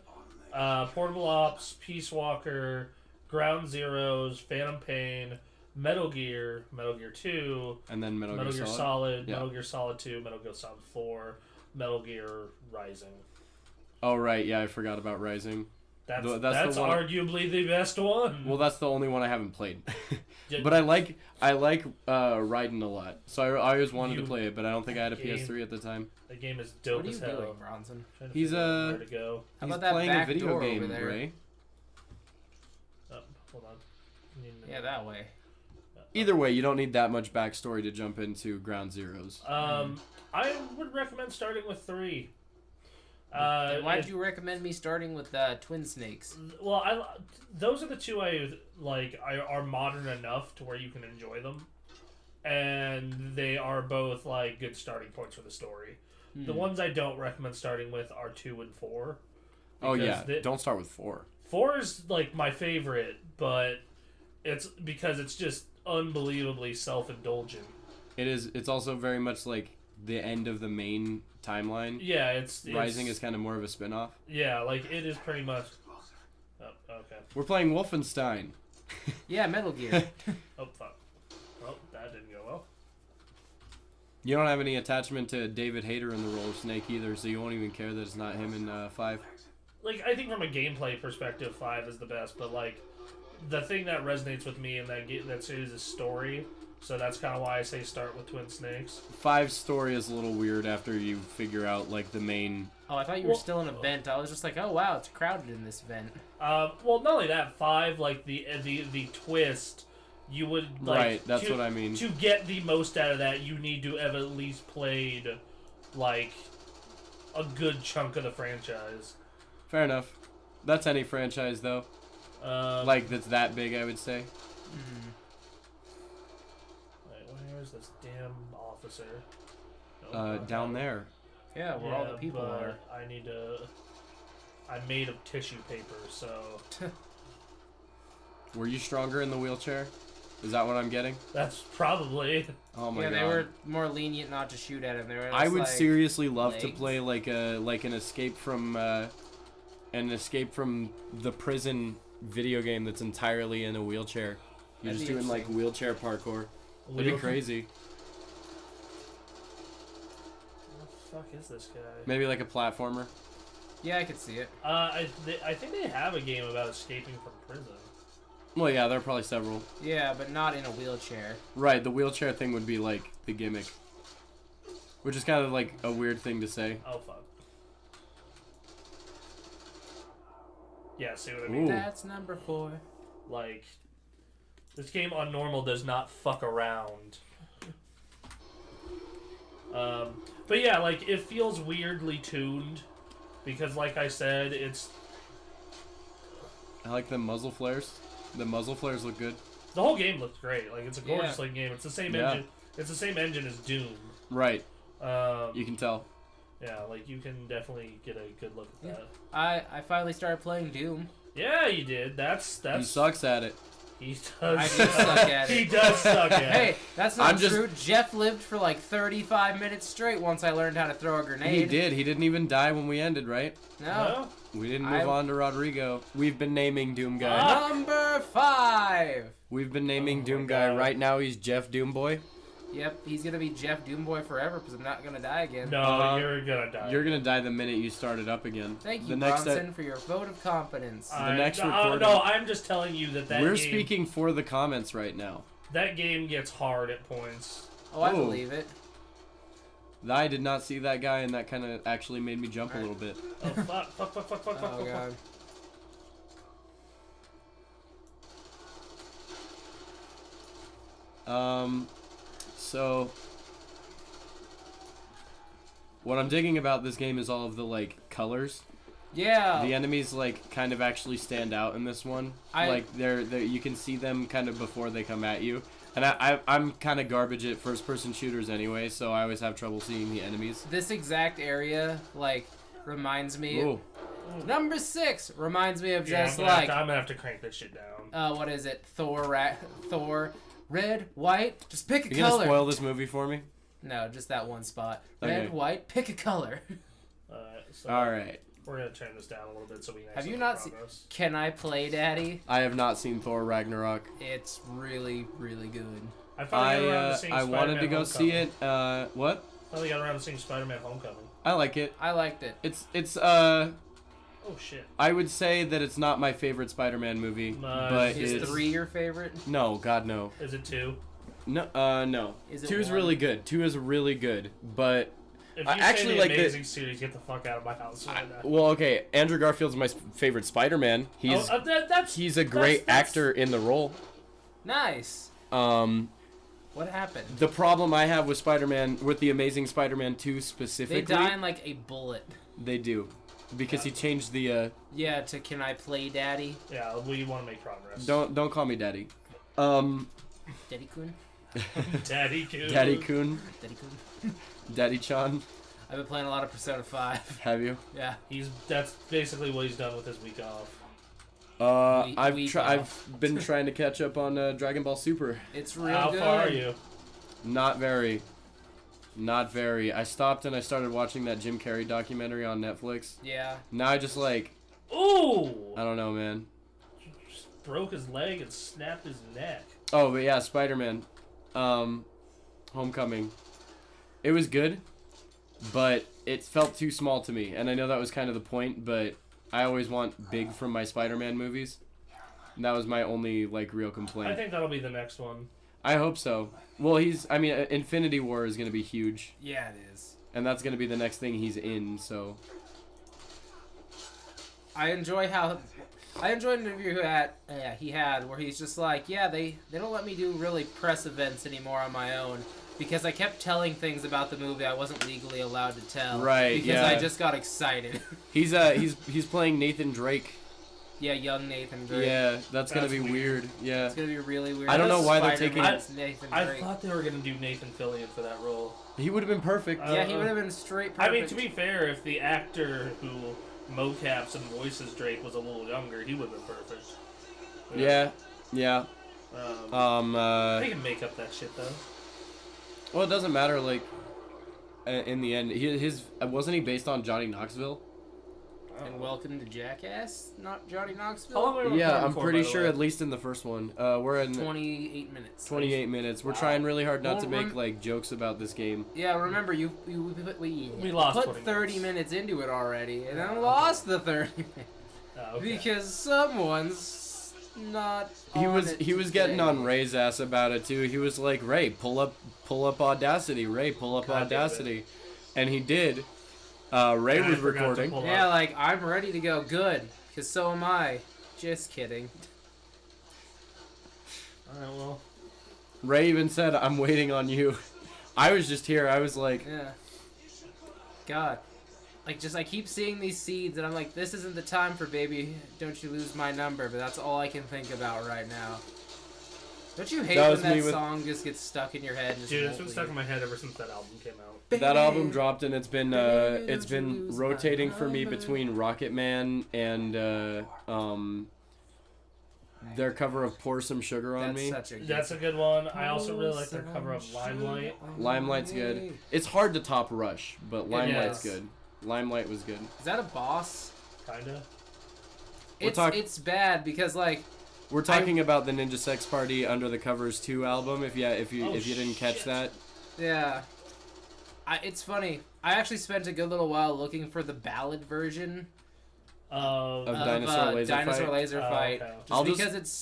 Speaker 1: Portable Ops, Peace Walker, Ground Zeroes, Phantom Pain, Metal Gear 2,
Speaker 3: And then Metal
Speaker 1: Gear
Speaker 3: Gear
Speaker 1: Solid,
Speaker 3: Yeah.
Speaker 1: Metal Gear Solid 2, Metal Gear Solid 4, Metal Gear Rising.
Speaker 3: Oh right, yeah, I forgot about Rising.
Speaker 1: That's
Speaker 3: That's the one-
Speaker 1: arguably the best one.
Speaker 3: Well, that's the only one I haven't played.
Speaker 1: Yeah.
Speaker 3: But I like Raiden a lot, so I always wanted to
Speaker 1: You-
Speaker 3: play it, but I don't think I had a
Speaker 1: game.
Speaker 3: PS3 at the time.
Speaker 1: The game is dope
Speaker 2: What are you
Speaker 1: as hell.
Speaker 2: doing, Bronson?
Speaker 1: Trying to
Speaker 3: He's,
Speaker 1: figure out where to go.
Speaker 2: How
Speaker 3: He's
Speaker 2: about that
Speaker 3: playing
Speaker 2: back
Speaker 3: a video
Speaker 2: door
Speaker 3: game,
Speaker 2: over there?
Speaker 3: Ray.
Speaker 1: Oh, hold on.
Speaker 2: Yeah, that way.
Speaker 3: Either way, you don't need that much backstory to jump into Ground Zeroes.
Speaker 1: I would recommend starting with 3.
Speaker 2: Then why'd you recommend me starting with Twin Snakes?
Speaker 1: Well, those are the two I like. Are modern enough to where you can enjoy them, and they are both like good starting points for the story. The ones I don't recommend starting with are 2 and 4.
Speaker 3: Oh yeah,
Speaker 1: because
Speaker 3: don't start with 4.
Speaker 1: 4 is like my favorite, but it's because it's just unbelievably self-indulgent.
Speaker 3: It is. It's also very much like the end of the main timeline.
Speaker 1: Yeah, it's
Speaker 3: Rising is kind of more of a spin-off.
Speaker 1: Yeah, like it is pretty much. Oh, okay.
Speaker 3: We're playing Wolfenstein.
Speaker 2: Yeah, Metal Gear.
Speaker 1: Oh fuck. Well, that didn't go well.
Speaker 3: You don't have any attachment to David Hayter in the role of Snake either, so you won't even care that it's not him in 5.
Speaker 1: Like, I think from a gameplay perspective, 5 is the best, but like, the thing that resonates with me in that series is story. So that's kind of why I say start with Twin Snakes.
Speaker 3: 5's story is a little weird after you figure out like the main.
Speaker 2: Oh, I thought you were still in a vent. I was just like, oh wow, it's crowded in this vent.
Speaker 1: Well, not only that, 5, like the twist, you would like.
Speaker 3: Right, that's what I mean.
Speaker 1: To get the most out of that, you need to have at least played like a good chunk of the franchise.
Speaker 3: Fair enough. That's any franchise though. Like that's that big, I would say.
Speaker 1: Wait, where's this damn officer?
Speaker 3: Down there.
Speaker 2: Yeah, where all the people are.
Speaker 1: I need to. I'm made of tissue paper, so.
Speaker 3: Were you stronger in the wheelchair? Is that what I'm getting?
Speaker 1: That's probably.
Speaker 3: Oh my
Speaker 2: Yeah,
Speaker 3: god.
Speaker 2: they were more lenient not to shoot at him. They were
Speaker 3: I
Speaker 2: just
Speaker 3: would
Speaker 2: like,
Speaker 3: seriously love to
Speaker 2: legs.
Speaker 3: play like an escape from the prison video game that's entirely in a wheelchair. You're
Speaker 2: That'd
Speaker 3: just
Speaker 2: be
Speaker 3: doing like
Speaker 2: interesting.
Speaker 3: wheelchair parkour. It'd be crazy.
Speaker 1: What the fuck is this guy?
Speaker 3: Maybe like a platformer.
Speaker 2: Yeah, I could see it.
Speaker 1: I think they have a game about escaping from prison.
Speaker 3: Well, yeah, there are probably several.
Speaker 2: Yeah, but not in a wheelchair.
Speaker 3: Right, the wheelchair thing would be like the gimmick. Which is kind of like a weird thing to say.
Speaker 1: Oh fuck. Yeah, see what I mean?
Speaker 3: Ooh.
Speaker 2: That's number 4.
Speaker 1: Like, this game on normal does not fuck around. But yeah, like, it feels weirdly tuned. Because, like I said, it's...
Speaker 3: I like the muzzle flares. The muzzle flares look good.
Speaker 1: The whole game looks great. Like, it's a gorgeous
Speaker 2: Yeah.
Speaker 1: looking game. It's the same
Speaker 3: Yeah.
Speaker 1: engine. It's the same engine as Doom.
Speaker 3: Right. You can tell.
Speaker 1: Yeah, like, you can definitely get a good look at that.
Speaker 2: I finally started playing Doom.
Speaker 1: Yeah, you did. That's
Speaker 3: He sucks at it.
Speaker 1: He does.
Speaker 2: I do suck at it.
Speaker 1: He does suck at it.
Speaker 2: Hey, that's not
Speaker 3: I'm just-
Speaker 2: true. Jeff lived for like 35 minutes straight once I learned how to throw a grenade.
Speaker 3: He did. He didn't even die when we ended, right?
Speaker 2: No.
Speaker 3: We didn't move on to Rodrigo. We've been naming Doom Guy.
Speaker 2: Number 5.
Speaker 3: We've been naming
Speaker 1: Oh
Speaker 3: Doom
Speaker 1: my
Speaker 3: Guy.
Speaker 1: God.
Speaker 3: Right now he's Jeff Doomboy.
Speaker 2: Yep, he's gonna be Jeff Doomboy forever because I'm not gonna die again.
Speaker 1: No, you're gonna die.
Speaker 3: You're gonna die the minute you start it up again.
Speaker 2: Thank you,
Speaker 3: The next
Speaker 2: Bronson, for your vote of confidence.
Speaker 3: The next recording-
Speaker 1: No, I'm just telling you that
Speaker 3: We're
Speaker 1: game,
Speaker 3: speaking for the comments right now.
Speaker 1: that game gets hard at points.
Speaker 2: Oh, I
Speaker 3: Ooh.
Speaker 2: believe it.
Speaker 3: I did not see that guy, and that kind of actually made me jump a little bit.
Speaker 1: Oh fuck! Fuck! Fuck! Fuck! Fuck!
Speaker 2: Oh
Speaker 1: Fuck!
Speaker 2: god.
Speaker 3: So what I'm digging about this game is all of the like colors.
Speaker 2: Yeah.
Speaker 3: The enemies like kind of actually stand out in this one. Like they're you can see them kind of before they come at you. And I'm kind of garbage at first-person shooters anyway, so I always have trouble seeing the enemies.
Speaker 2: This exact area, like, reminds me.
Speaker 3: Ooh.
Speaker 2: Number 6 reminds me of
Speaker 1: Yeah,
Speaker 2: just
Speaker 1: I'm gonna have to crank this shit down.
Speaker 2: what is it? Thor, red, white. Just pick a
Speaker 3: You gonna
Speaker 2: color.
Speaker 3: spoil this movie for me?
Speaker 2: No, just that one spot.
Speaker 3: Okay.
Speaker 2: Red, white, pick a color.
Speaker 1: So
Speaker 3: All right.
Speaker 1: we're gonna turn this down a little bit so we can.
Speaker 2: Have you
Speaker 1: actually
Speaker 2: not seen?
Speaker 1: progress.
Speaker 2: Can I Play Daddy?
Speaker 3: I have not seen Thor Ragnarok.
Speaker 2: It's really, really good.
Speaker 1: I finally got around to seeing
Speaker 3: I wanted to
Speaker 1: Spider-Man
Speaker 3: go see
Speaker 1: Homecoming.
Speaker 3: it. What?
Speaker 1: Finally got around to seeing Spider-Man Homecoming.
Speaker 3: I like it.
Speaker 2: I liked it.
Speaker 3: It's
Speaker 1: Oh shit.
Speaker 3: I would say that it's not my favorite Spider-Man movie, but
Speaker 2: Is
Speaker 3: it's
Speaker 2: 3 your favorite?
Speaker 3: no, God no.
Speaker 1: Is it 2?
Speaker 3: No, no.
Speaker 2: Is it
Speaker 3: 2's
Speaker 2: 1?
Speaker 3: really good. 2 is really good, but
Speaker 1: If
Speaker 3: I
Speaker 1: you
Speaker 3: actually
Speaker 1: say the
Speaker 3: like the-
Speaker 1: Amazing series, get the fuck out of my house right now.
Speaker 3: well, okay. Andrew Garfield's my favorite Spider-Man. He's
Speaker 1: That's
Speaker 3: he's a great
Speaker 1: that's-
Speaker 3: actor in the role.
Speaker 2: Nice. What happened?
Speaker 3: The problem I have with Spider-Man, with the Amazing Spider-Man 2
Speaker 2: They
Speaker 3: specifically,
Speaker 2: die in like a bullet.
Speaker 3: they do, because he changed the.
Speaker 2: Yeah, to Can I Play Daddy?
Speaker 1: Yeah, we want to make progress.
Speaker 3: Don't call me Daddy.
Speaker 2: Daddy Kun?
Speaker 1: Daddy Coon.
Speaker 3: Daddy Kun,
Speaker 2: Daddy Kun?
Speaker 3: Daddy Chan.
Speaker 2: I've been playing a lot of Persona 5.
Speaker 3: Have you?
Speaker 2: Yeah.
Speaker 1: That's basically what he's done with his week off.
Speaker 3: I've been trying to catch up on Dragon Ball Super.
Speaker 2: It's real
Speaker 1: How
Speaker 2: good.
Speaker 1: far are you?
Speaker 3: Not very. Not very. I stopped and I started watching that Jim Carrey documentary on Netflix.
Speaker 2: Yeah.
Speaker 3: Now I just like,
Speaker 1: Ooh!
Speaker 3: I don't know, man.
Speaker 1: Just broke his leg and snapped his neck.
Speaker 3: Oh, but yeah, Spider-Man. Homecoming. It was good, but it felt too small to me. And I know that was kind of the point, but I always want big from my Spider-Man movies. And that was my only, like, real complaint.
Speaker 1: I think that'll be the next one.
Speaker 3: I hope so. Well, Infinity War is going to be huge.
Speaker 2: Yeah, it is.
Speaker 3: And that's going to be the next thing he's in, so.
Speaker 2: I enjoy an interview he had where he's just like, yeah, they don't let me do really press events anymore on my own because I kept telling things about the movie I wasn't legally allowed to tell.
Speaker 3: Right,
Speaker 2: Because
Speaker 3: yeah.
Speaker 2: I just got excited.
Speaker 3: He's playing Nathan Drake.
Speaker 2: Yeah, young Nathan Drake.
Speaker 3: Yeah, that's going to
Speaker 1: That's
Speaker 3: be weird. Yeah.
Speaker 2: It's gonna be really weird.
Speaker 3: I don't know why they're
Speaker 2: Spider-Man's
Speaker 3: taking-
Speaker 2: Nathan
Speaker 1: I
Speaker 2: Drake.
Speaker 1: thought they were going to do Nathan Fillion for that role.
Speaker 3: He would have been perfect.
Speaker 2: Yeah, he would have been straight perfect.
Speaker 1: I mean, to be fair, if the actor who mocaps and voices Drake was a little younger, he would have been perfect.
Speaker 3: Yeah.
Speaker 1: They can make up that shit, though.
Speaker 3: Well, it doesn't matter, like, in the end. Wasn't he based on Johnny Knoxville?
Speaker 2: And welcome to Jackass, not Johnny Knoxville.
Speaker 1: How long are we
Speaker 3: Yeah,
Speaker 1: recording
Speaker 3: I'm
Speaker 1: for,
Speaker 3: pretty
Speaker 1: by the
Speaker 3: sure
Speaker 1: way?
Speaker 3: at least in the first one. We're in
Speaker 2: 28 minutes.
Speaker 3: 28 minutes. We're
Speaker 1: Wow.
Speaker 3: trying really hard not
Speaker 2: Well,
Speaker 3: to make, like, jokes about this game.
Speaker 2: Yeah, remember we
Speaker 1: lost
Speaker 2: put
Speaker 1: 20
Speaker 2: 30
Speaker 1: minutes.
Speaker 2: minutes into it already, and then lost the 30 minutes
Speaker 1: Okay.
Speaker 2: because someone's not.
Speaker 3: He
Speaker 2: on
Speaker 3: was
Speaker 2: it
Speaker 3: he was getting
Speaker 2: today.
Speaker 3: on Ray's ass about it too. He was like, "Ray, pull up Audacity. Ray, pull up
Speaker 1: God damn
Speaker 3: Audacity," and he did. Ray
Speaker 1: And I
Speaker 3: was
Speaker 1: forgot to
Speaker 3: recording.
Speaker 1: pull
Speaker 2: Yeah,
Speaker 1: up.
Speaker 2: like I'm ready to go. Good, because so am I. Just kidding.
Speaker 1: Alright, well.
Speaker 3: Ray even said, "I'm waiting on you." I was just here. I was like,
Speaker 2: Yeah. God. Like, just I keep seeing these seeds, and I'm like, this isn't the time for Baby Don't You Lose My Number, but that's all I can think about right now. Don't you hate
Speaker 3: That
Speaker 2: when
Speaker 3: was me
Speaker 2: that
Speaker 3: with-
Speaker 2: song just gets stuck in your head? And just
Speaker 1: Dude, it's
Speaker 2: won't
Speaker 1: been
Speaker 2: leave?
Speaker 1: stuck in my head ever since that album came out.
Speaker 3: that album dropped, and it's been
Speaker 2: Baby, don't you lose my
Speaker 3: rotating for me
Speaker 2: number.
Speaker 3: between Rocket Man and their cover of "Pour Some Sugar on
Speaker 2: That's
Speaker 3: Me."
Speaker 2: such a good
Speaker 1: That's a good one. I also really like their cover of Limelight.
Speaker 3: Limelight's good. It's hard to top Rush, but Limelight's
Speaker 1: is.
Speaker 3: good. Limelight was good.
Speaker 2: Is that a boss?
Speaker 1: Kinda.
Speaker 2: It's bad because like
Speaker 3: We're talking about the Ninja Sex Party Under the Covers 2 album. If you
Speaker 1: Oh,
Speaker 3: didn't catch
Speaker 1: shit.
Speaker 3: that,
Speaker 2: yeah. It's funny. I actually spent a good little while looking for the ballad version
Speaker 1: Of
Speaker 3: Of Dinosaur Laser
Speaker 2: Dinosaur
Speaker 3: Fight?
Speaker 2: Laser
Speaker 1: Oh,
Speaker 2: Fight.
Speaker 1: okay.
Speaker 2: Just
Speaker 3: I'll just-
Speaker 2: because it's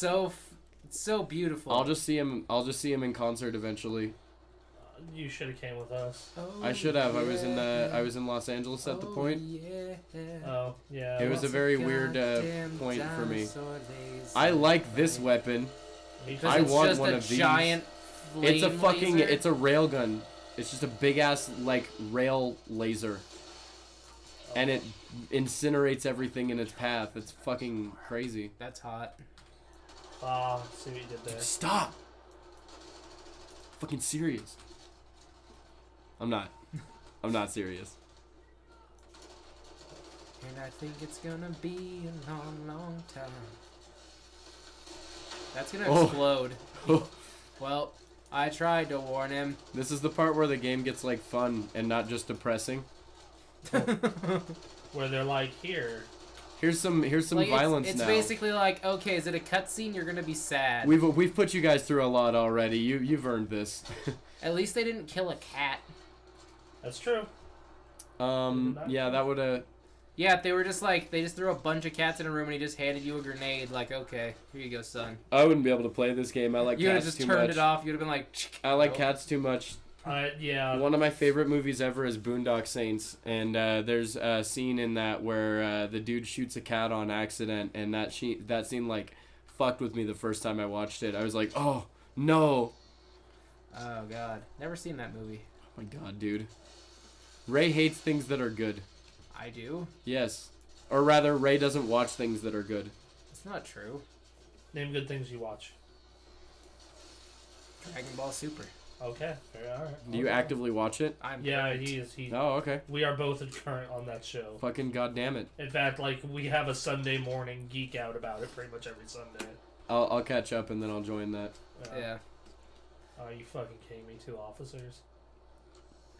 Speaker 2: so beautiful.
Speaker 3: I'll just see him in concert eventually.
Speaker 1: you should have came with us.
Speaker 3: I should have. I was in Los Angeles at the point.
Speaker 2: Yeah.
Speaker 1: Oh, yeah.
Speaker 3: It was a
Speaker 2: What's
Speaker 3: very
Speaker 2: a
Speaker 3: weird
Speaker 2: goddamn
Speaker 3: point for me.
Speaker 2: dinosaur laser
Speaker 3: I like this
Speaker 2: fight?
Speaker 3: weapon.
Speaker 1: Me too.
Speaker 2: Because
Speaker 3: I
Speaker 2: it's
Speaker 3: want
Speaker 2: just
Speaker 3: one
Speaker 2: a
Speaker 3: of these.
Speaker 2: giant
Speaker 3: It's a
Speaker 2: flame
Speaker 3: fucking.
Speaker 2: laser.
Speaker 3: It's a railgun. It's just a big ass like rail laser, and it incinerates everything in its path. It's fucking crazy.
Speaker 2: That's hot.
Speaker 1: Ah, see what you did there.
Speaker 3: Stop. Fucking serious. I'm not. I'm not serious.
Speaker 2: And I think it's gonna be a long, long time. That's gonna explode. Well, I tried to warn him.
Speaker 3: This is the part where the game gets like fun and not just depressing.
Speaker 1: Where they're like, here.
Speaker 3: Here's some
Speaker 2: like,
Speaker 3: violence
Speaker 2: it's
Speaker 3: now.
Speaker 2: basically like, okay, is it a cutscene? You're gonna be sad.
Speaker 3: We've put you guys through a lot already. You've earned this.
Speaker 2: At least they didn't kill a cat.
Speaker 1: That's true.
Speaker 3: Yeah, that would
Speaker 2: Yeah, if they were just like, they just threw a bunch of cats in a room and he just handed you a grenade, like, okay, here you go, son.
Speaker 3: I wouldn't be able to play this game. I like
Speaker 2: You would have
Speaker 3: cats
Speaker 2: just
Speaker 3: too
Speaker 2: turned
Speaker 3: much.
Speaker 2: it off. You would have been like,
Speaker 3: I like cats too much.
Speaker 1: Yeah.
Speaker 3: One of my favorite movies ever is Boondock Saints, and there's a scene in that where the dude shoots a cat on accident, and that scene like fucked with me the first time I watched it. I was like, oh no.
Speaker 2: Oh god, never seen that movie.
Speaker 3: Oh my god, dude. Ray hates things that are good.
Speaker 2: I do.
Speaker 3: Yes, or rather, Ray doesn't watch things that are good.
Speaker 2: It's not true.
Speaker 1: Name good things you watch.
Speaker 2: Dragon Ball Super.
Speaker 1: Okay. All right.
Speaker 3: Do you actively watch it?
Speaker 1: Yeah,
Speaker 2: current.
Speaker 1: he is.
Speaker 3: Oh, okay.
Speaker 1: We are both current on that show.
Speaker 3: Fucking goddamn it.
Speaker 1: In fact, like, we have a Sunday morning geek out about it pretty much every Sunday.
Speaker 3: I'll catch up and then I'll join that.
Speaker 2: Yeah.
Speaker 1: Oh, you fucking kidding me? 2 officers.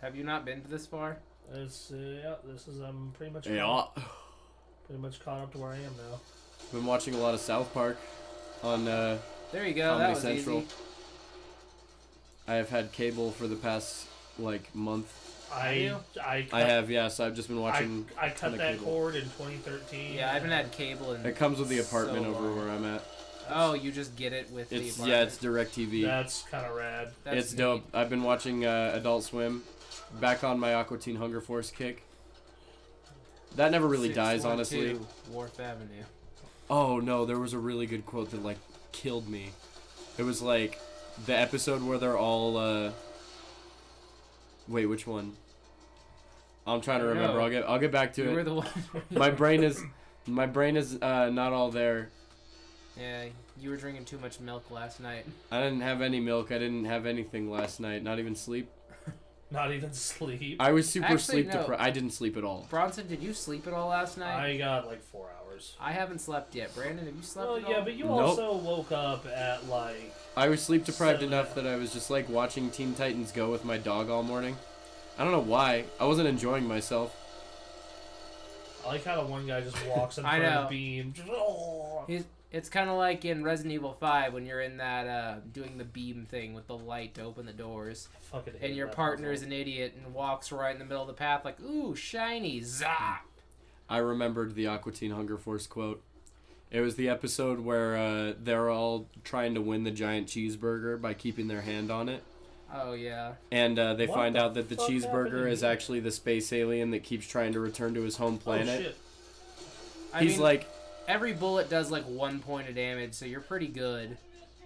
Speaker 2: Have you not been to this far?
Speaker 1: It's yeah. This is pretty much
Speaker 3: Yeah.
Speaker 1: pretty much caught up to where I am now.
Speaker 3: Been watching a lot of South Park on
Speaker 2: There you go.
Speaker 3: Comedy
Speaker 2: That was
Speaker 3: Central.
Speaker 2: easy.
Speaker 3: I have had cable for the past like month.
Speaker 1: I
Speaker 3: have, yeah. So I've just been watching.
Speaker 1: I
Speaker 3: a ton
Speaker 1: cut
Speaker 3: of
Speaker 1: that
Speaker 3: cable.
Speaker 1: cord in 2013.
Speaker 2: Yeah, I haven't had cable in.
Speaker 3: It comes with the apartment
Speaker 2: so
Speaker 3: over
Speaker 2: long.
Speaker 3: where I'm at.
Speaker 2: Oh, you just get it with the
Speaker 3: It's
Speaker 2: apartment.
Speaker 3: it's DirecTV.
Speaker 1: That's kind of rad.
Speaker 2: That's
Speaker 3: It's
Speaker 2: neat.
Speaker 3: dope. I've been watching Adult Swim. Back on my Aqua Teen Hunger Force kick. That never really dies,
Speaker 2: 612
Speaker 3: honestly.
Speaker 2: Wharf Avenue.
Speaker 3: Oh no, there was a really good quote that like killed me. It was like the episode where they're all wait, which one? I'm trying to
Speaker 2: I don't
Speaker 3: remember.
Speaker 2: know.
Speaker 3: I'll get back to
Speaker 2: You
Speaker 3: it.
Speaker 2: were the one.
Speaker 3: my brain is not all there.
Speaker 2: Yeah, you were drinking too much milk last night.
Speaker 3: I didn't have any milk. I didn't have anything last night. Not even sleep.
Speaker 1: Not even sleep.
Speaker 3: I was super
Speaker 2: Actually,
Speaker 3: sleep
Speaker 2: no.
Speaker 3: deprived. I didn't sleep at all.
Speaker 2: Bronson, did you sleep at all last night?
Speaker 1: I got like 4 hours.
Speaker 2: I haven't slept yet. Brandon, have you slept
Speaker 1: Well,
Speaker 2: at all?
Speaker 1: yeah, but you
Speaker 3: Nope.
Speaker 1: also woke up at like.
Speaker 3: I was sleep deprived
Speaker 1: So,
Speaker 3: enough that I was just like watching Teen Titans Go with my dog all morning. I don't know why. I wasn't enjoying myself.
Speaker 1: I like how the one guy just walks in
Speaker 2: I
Speaker 1: front of
Speaker 2: know.
Speaker 1: the beam.
Speaker 2: It's kind of like in Resident Evil 5 when you're in that doing the beam thing with the light to open the doors,
Speaker 1: Fucking hate
Speaker 2: and your
Speaker 1: that
Speaker 2: partner is
Speaker 1: puzzle.
Speaker 2: an idiot and walks right in the middle of the path like, ooh, shiny, zap.
Speaker 3: I remembered the Aqua Teen Hunger Force quote. It was the episode where they're all trying to win the giant cheeseburger by keeping their hand on it.
Speaker 2: Oh yeah.
Speaker 3: And they
Speaker 1: What
Speaker 3: find
Speaker 1: the
Speaker 3: out that the
Speaker 1: fuck happened
Speaker 3: cheeseburger is
Speaker 1: here?
Speaker 3: actually the space alien that keeps trying to return to his home
Speaker 1: Oh
Speaker 3: planet.
Speaker 1: shit!
Speaker 2: I
Speaker 3: He's
Speaker 2: mean,
Speaker 3: like,
Speaker 2: every bullet does like 1 point of damage, so you're pretty good.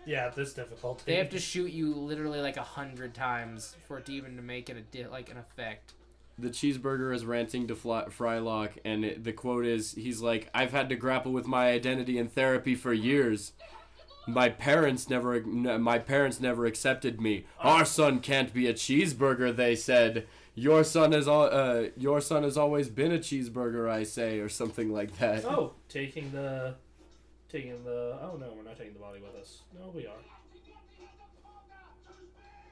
Speaker 1: Yeah, at this difficulty.
Speaker 2: They have to shoot you literally like 100 times for it to even to make it like an effect.
Speaker 3: the cheeseburger is ranting to Frylock, and the quote is, he's like, I've had to grapple with my identity in therapy for years. My parents never accepted me. Our son can't be a cheeseburger, they said. Your son has always been a cheeseburger, I say, or something like that.
Speaker 1: Oh, taking the. Oh no, we're not taking the body with us. No, we are.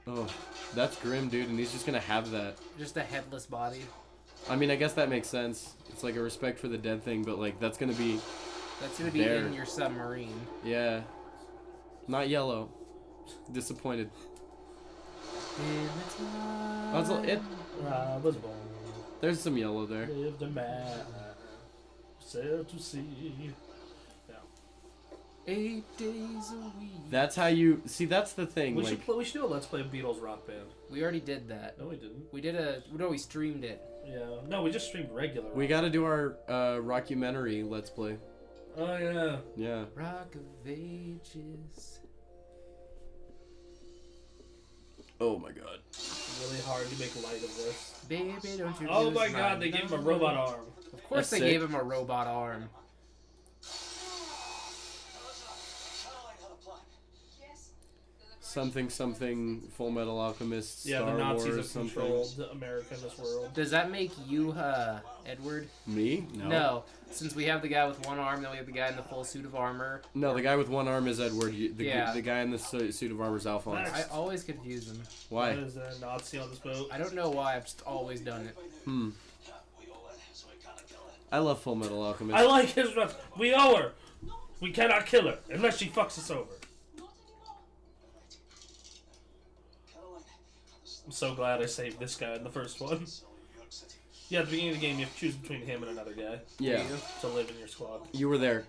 Speaker 3: Oh, that's grim, dude, and he's just gonna have that.
Speaker 2: Just a headless body.
Speaker 3: I mean, I guess that makes sense. It's like a respect for the dead thing, but like that's gonna be,
Speaker 2: That's gonna be
Speaker 3: There.
Speaker 2: in your submarine.
Speaker 3: yeah, not yellow. Disappointed.
Speaker 1: I was born.
Speaker 3: There's some yellow there.
Speaker 1: Lived a man. Sailed to sea.
Speaker 2: 8 days a week.
Speaker 3: That's how you see. That's the thing.
Speaker 1: We
Speaker 3: like,
Speaker 1: should do a Let's Play Beatles rock band.
Speaker 2: We already did that.
Speaker 1: No, we didn't.
Speaker 2: We streamed it.
Speaker 1: Yeah. No, we just streamed regular.
Speaker 3: we
Speaker 1: rock.
Speaker 3: got to do our rockumentary Let's Play.
Speaker 1: Oh yeah.
Speaker 3: Yeah.
Speaker 2: Rock of Ages.
Speaker 3: Oh my god.
Speaker 1: It's really hard to make light of this.
Speaker 2: Baby, don't you
Speaker 1: Oh
Speaker 2: lose
Speaker 1: my god, they gave him a robot arm.
Speaker 2: Of course
Speaker 3: That's
Speaker 2: they
Speaker 3: sick.
Speaker 2: gave him a robot arm.
Speaker 3: Something Full Metal Alchemist.
Speaker 1: Yeah,
Speaker 3: Star
Speaker 1: the Nazis
Speaker 3: Wars,
Speaker 1: have
Speaker 3: something.
Speaker 1: controlled America in this world.
Speaker 2: Does that make you Edward?
Speaker 3: Me?
Speaker 2: No. Since we have the guy with one arm, then we have the guy in the full suit of armor.
Speaker 3: No, the guy with one arm is Edward.
Speaker 2: Yeah.
Speaker 3: The guy in the suit of armor is Alphonse.
Speaker 2: I always confuse them.
Speaker 3: Why?
Speaker 1: Is there a Nazi on this boat?
Speaker 2: I don't know why. I've just always done it.
Speaker 3: I love Full Metal Alchemist.
Speaker 1: I like his reps. We owe her. We cannot kill her unless she fucks us over. I'm so glad I saved this guy in the first one. Yeah, at the beginning of the game, you have to choose between him and another guy.
Speaker 3: Yeah.
Speaker 1: To live in your squad.
Speaker 3: You were there.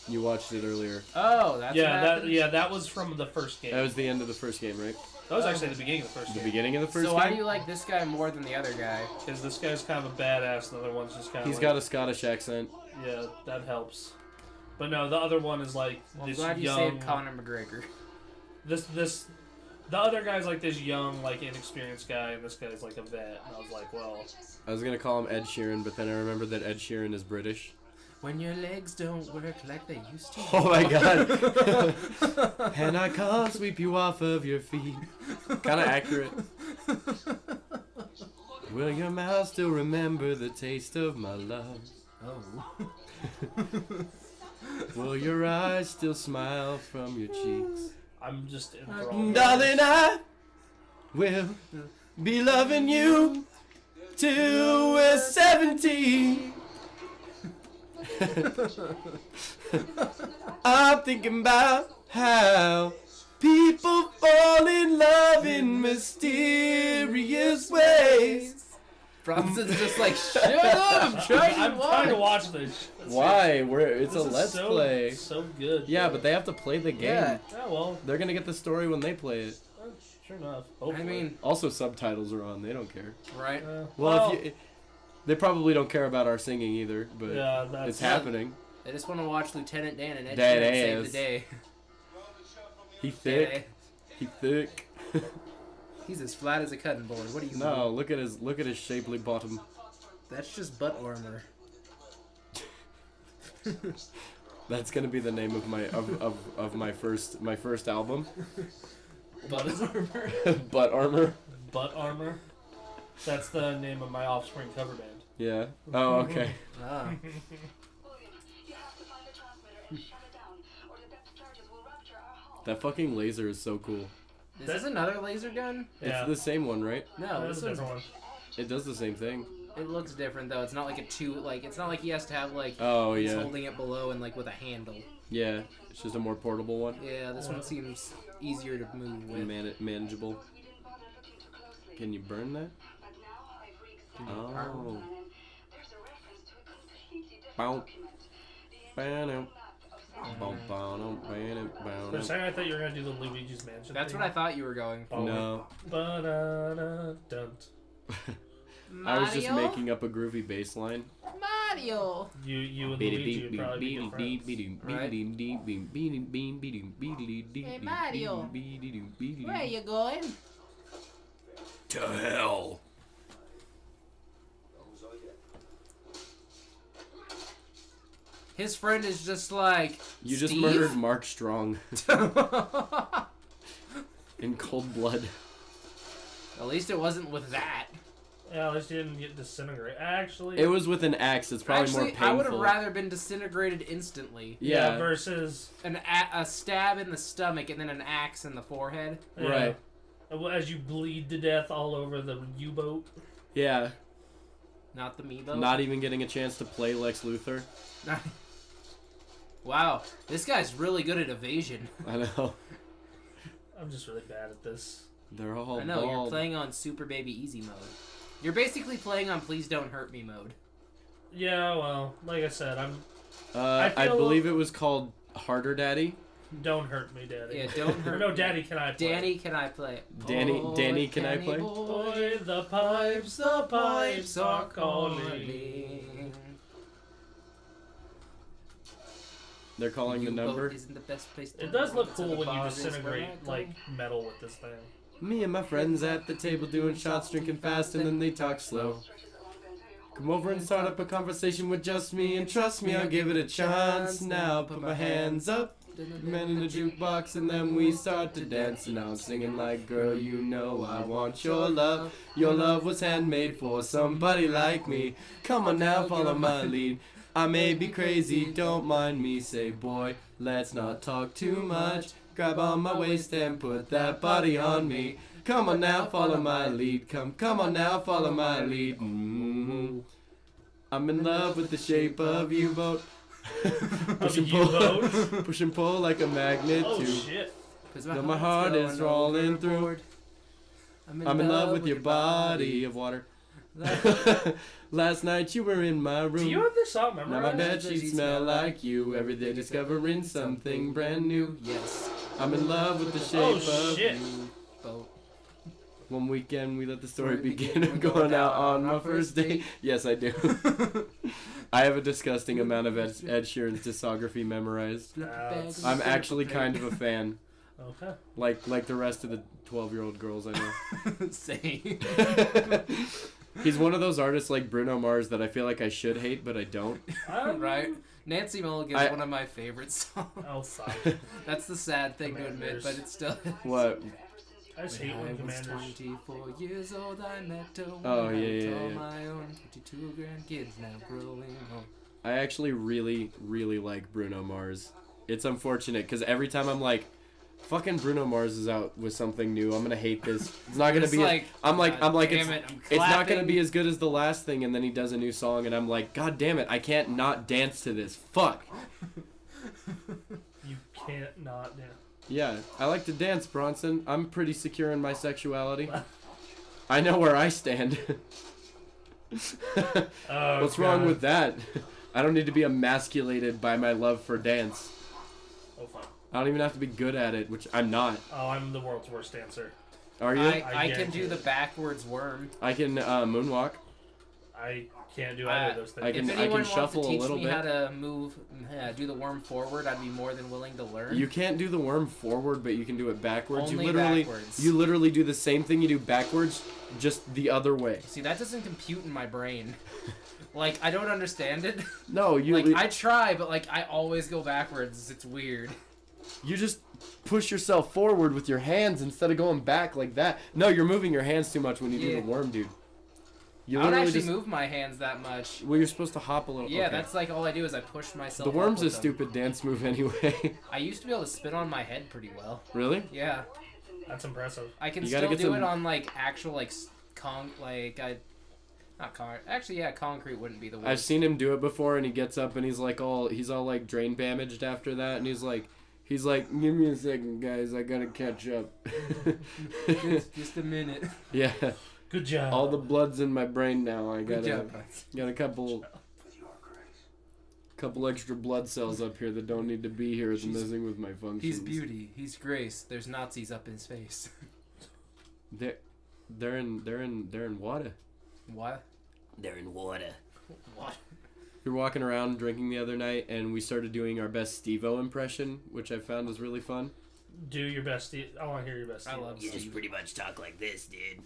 Speaker 3: You watched it earlier.
Speaker 2: Oh, that's what happened?
Speaker 1: that was from the first game.
Speaker 3: That was the end of the first game, right?
Speaker 1: That was actually the beginning of the first
Speaker 3: The
Speaker 1: game.
Speaker 3: beginning of the first
Speaker 2: So
Speaker 3: game?
Speaker 2: why do you like this guy more than the other guy?
Speaker 1: Because this guy's kind of a badass, and the other one's just kind of
Speaker 3: He's got a Scottish accent.
Speaker 1: Yeah, that helps. But no, the other one is like
Speaker 2: Well, I'm
Speaker 1: this
Speaker 2: glad you
Speaker 1: young...
Speaker 2: saved Conor McGregor.
Speaker 1: The other guy's like this young, like inexperienced guy, and this guy's like a vet. And I was like, well...
Speaker 3: I was going to call him Ed Sheeran, but then I remembered that Ed Sheeran is British.
Speaker 2: When your legs don't work like they used to.
Speaker 3: Oh my god. And I can't sweep you off of your feet. Kind of accurate. Will your mouth still remember the taste of my love?
Speaker 2: Oh.
Speaker 3: Will your eyes still smile from your cheeks?
Speaker 1: I'm just enthralled.
Speaker 3: Darling, I will be loving you till we're 17. I'm thinking about how people fall in love in mysterious ways.
Speaker 2: Bronson's just like, shut up, I'm trying
Speaker 1: I'm trying to watch this.
Speaker 3: Why? It's
Speaker 1: This
Speaker 3: a
Speaker 1: is
Speaker 3: let's
Speaker 1: so,
Speaker 3: play.
Speaker 1: So good.
Speaker 3: Yeah,
Speaker 1: bro.
Speaker 3: but they have to play the game.
Speaker 2: Yeah.
Speaker 1: Yeah, well,
Speaker 3: They're gonna get the story when they play it.
Speaker 1: sure enough. Hopefully.
Speaker 2: I mean,
Speaker 3: Also, subtitles are on. They don't care.
Speaker 2: right?
Speaker 3: Well, they probably don't care about our singing either, but
Speaker 1: yeah, that's
Speaker 3: it's happening.
Speaker 2: I just want to watch Lieutenant Dan and Ed
Speaker 3: That
Speaker 2: Sheeran save
Speaker 3: ass.
Speaker 2: the day.
Speaker 3: He thick. He thick.
Speaker 2: He's as flat as a cutting board. What do you
Speaker 3: No, look at his shapely bottom.
Speaker 2: That's just butt armor.
Speaker 3: That's gonna be the name of my first album.
Speaker 1: butt armor.
Speaker 3: Butt armor.
Speaker 1: Butt armor. That's the name of my Offspring cover band.
Speaker 3: Yeah. Oh, okay.
Speaker 2: Ah.
Speaker 3: That fucking laser is so cool.
Speaker 2: Is this another laser gun?
Speaker 1: Yeah.
Speaker 3: It's the same one, right?
Speaker 2: No,
Speaker 1: That's
Speaker 2: this
Speaker 1: a
Speaker 2: one's.
Speaker 1: different one.
Speaker 3: It does the same thing.
Speaker 2: It looks different though. It's not like a two. Like it's not like he has to have like.
Speaker 3: Oh
Speaker 2: He's
Speaker 3: yeah.
Speaker 2: holding it below and like with a handle.
Speaker 3: Yeah. It's just a more portable one.
Speaker 2: Yeah, this one seems easier to move with.
Speaker 3: Manageable. Can you burn that? Oh. Bow. Bow.
Speaker 1: For a second, I thought you were gonna do the Luigi's Mansion.
Speaker 2: That's
Speaker 1: thing.
Speaker 2: what I thought you were going for.
Speaker 3: No.
Speaker 1: Ba-da-da-dun.
Speaker 3: I was just making up a groovy bass line.
Speaker 2: Mario.
Speaker 1: You and Luigi would probably be good friends.
Speaker 2: Hey Mario. Where are you going?
Speaker 3: To hell.
Speaker 2: His friend is just like.
Speaker 3: You just
Speaker 2: Steve?
Speaker 3: murdered Mark Strong in cold blood.
Speaker 2: At least it wasn't with that.
Speaker 1: Yeah, at least you didn't get disintegrated. Actually,
Speaker 3: It was with an axe. It's probably more painful.
Speaker 2: I would have rather been disintegrated instantly.
Speaker 3: Yeah.
Speaker 1: versus
Speaker 2: A stab in the stomach and then an axe in the forehead.
Speaker 1: yeah,
Speaker 3: Right.
Speaker 1: as you bleed to death all over the U-boat.
Speaker 3: Yeah.
Speaker 2: Not the Meebo.
Speaker 3: Not even getting a chance to play Lex Luthor.
Speaker 2: Wow, this guy's really good at evasion.
Speaker 3: I know.
Speaker 1: I'm just really bad at this.
Speaker 3: They're all
Speaker 2: I know,
Speaker 3: bald.
Speaker 2: you're playing on Super Baby Easy mode. You're basically playing on Please Don't Hurt Me mode.
Speaker 1: Yeah, well, like I said,
Speaker 3: I
Speaker 1: feel-
Speaker 3: believe it was called Harder Daddy.
Speaker 1: don't hurt me, Daddy.
Speaker 2: Yeah, don't hurt
Speaker 1: No,
Speaker 2: me.
Speaker 1: Daddy, can I play?
Speaker 2: Danny, can I play?
Speaker 3: Danny, can I play?
Speaker 1: Boy, the pipes are calling.
Speaker 3: They're calling the number.
Speaker 2: Isn't the best place to
Speaker 1: It does look
Speaker 2: go.
Speaker 1: cool when you
Speaker 2: Bars is where I
Speaker 1: disintegrate
Speaker 2: go.
Speaker 1: like metal with this thing.
Speaker 3: Me and my friends at the table doing shots, drinking fast, and then they talk slow. Come over and start up a conversation with just me, and trust me, I'll give it a chance. Now put my hands up, Man in the jukebox, and then we start to dance, and I'm singing like, girl, you know I want your love. Your love was handmade for somebody like me. Come on now, follow my lead. I may be crazy, don't mind me. Say, boy, let's not talk too much. Grab on my waist and put that body on me. Come on now, follow my lead. Come on now, follow my lead. Mm-hmm. I'm in love with the shape of U-boat. Push and pull, push and pull like a magnet
Speaker 1: Oh
Speaker 3: too.
Speaker 1: shit!
Speaker 3: Though my heart is rolling through. I'm in love with your body of water. Last night you were in my room.
Speaker 1: Do you have this song
Speaker 3: Now my
Speaker 1: memorized?
Speaker 3: bed sheets smell like you. Every day discovering something brand new.
Speaker 2: Yes.
Speaker 3: I'm in love with the shape of
Speaker 1: shit.
Speaker 3: you.
Speaker 2: Boat.
Speaker 3: One weekend we let the story begin. I'm going out on my first date. Yes, I do. I have a disgusting amount of Ed Sheeran's discography memorized. I'm actually kind of a fan.
Speaker 1: Okay.
Speaker 3: Like the rest of the 12-year-old girls I know.
Speaker 2: Same.
Speaker 3: He's one of those artists like Bruno Mars that I feel like I should hate, but I don't.
Speaker 2: Right. Nancy Mulligan's one of my favorite songs.
Speaker 1: Oh fuck.
Speaker 2: That's the sad thing to admit, but it's still.
Speaker 3: What?
Speaker 1: I just hate when
Speaker 2: I was
Speaker 1: Commanders.
Speaker 2: 24 years old, I met a woman.
Speaker 3: Oh, yeah.
Speaker 2: My own 22 grandkids now growing old.
Speaker 3: I actually really, really like Bruno Mars. It's unfortunate because every time I'm like, fucking Bruno Mars is out with something new. I'm gonna hate this. It's not gonna
Speaker 2: It's
Speaker 3: be.
Speaker 2: like,
Speaker 3: I'm like,
Speaker 2: damn
Speaker 3: it's
Speaker 2: it, I'm
Speaker 3: not gonna
Speaker 2: clapping.
Speaker 3: be as good as the last thing. And then he does a new song, and I'm like, God damn it, I can't not dance to this. Fuck.
Speaker 1: You can't not. Yeah.
Speaker 3: Yeah, I like to dance, Bronson. I'm pretty secure in my sexuality. I know where I stand.
Speaker 1: Oh,
Speaker 3: What's wrong
Speaker 1: God.
Speaker 3: with that? I don't need to be emasculated by my love for dance.
Speaker 1: Oh fuck.
Speaker 3: I don't even have to be good at it, which I'm not.
Speaker 1: Oh, I'm the world's worst dancer.
Speaker 3: Are you?
Speaker 2: I can
Speaker 1: guarantee
Speaker 2: do the
Speaker 1: it.
Speaker 2: backwards worm.
Speaker 3: I can moonwalk.
Speaker 1: I can't do either of those things.
Speaker 3: I can
Speaker 2: If anyone wants
Speaker 3: shuffle
Speaker 2: to
Speaker 3: a
Speaker 2: teach
Speaker 3: little
Speaker 2: me
Speaker 3: bit.
Speaker 2: how to do the worm forward, I'd be more than willing to learn.
Speaker 3: You can't do the worm forward, but you can do it backwards.
Speaker 2: Only
Speaker 3: you literally,
Speaker 2: backwards.
Speaker 3: you literally do the same thing you do backwards, just the other way.
Speaker 2: See, that doesn't compute in my brain. Like, I don't understand it.
Speaker 3: No, you
Speaker 2: Like, I try, but, like, I always go backwards. It's weird.
Speaker 3: you just push yourself forward with your hands instead of going back like that. No, you're moving your hands too much when you do
Speaker 2: Yeah.
Speaker 3: the worm, dude. You
Speaker 2: I don't
Speaker 3: literally
Speaker 2: actually
Speaker 3: just
Speaker 2: move my hands that much.
Speaker 3: well, you're supposed to hop a little.
Speaker 2: Yeah,
Speaker 3: okay.
Speaker 2: that's, like, all I do is I push myself
Speaker 3: The
Speaker 2: up
Speaker 3: worm's a
Speaker 2: with them.
Speaker 3: stupid dance move anyway.
Speaker 2: I used to be able to spin on my head pretty well.
Speaker 3: Really?
Speaker 2: Yeah.
Speaker 1: That's impressive.
Speaker 2: I can
Speaker 3: You gotta
Speaker 2: still
Speaker 3: get
Speaker 2: do
Speaker 3: some-
Speaker 2: it on, like, actual, like, actually, yeah, concrete wouldn't be the worst.
Speaker 3: I've seen him do it before, and he gets up and he's all like drain damaged after that, and he's like, give me a second, guys, I gotta catch up.
Speaker 2: Just a minute.
Speaker 3: Yeah,
Speaker 1: Good job.
Speaker 3: all the blood's in my brain now. I
Speaker 2: Good
Speaker 3: got
Speaker 2: job, guys.
Speaker 3: a couple extra blood cells up here that don't need to be here. It's messing with my functions.
Speaker 2: He's beauty. He's grace. There's Nazis up his face.
Speaker 3: They're in water.
Speaker 2: What?
Speaker 3: They're in water.
Speaker 2: What?
Speaker 3: We were walking around drinking the other night, and we started doing our best Steve-O impression, which I found was really fun.
Speaker 1: Do your best, Steve. I want to hear your best.
Speaker 2: I
Speaker 1: Steve.
Speaker 2: love
Speaker 4: You just
Speaker 2: Steve.
Speaker 4: pretty much talk like this, dude.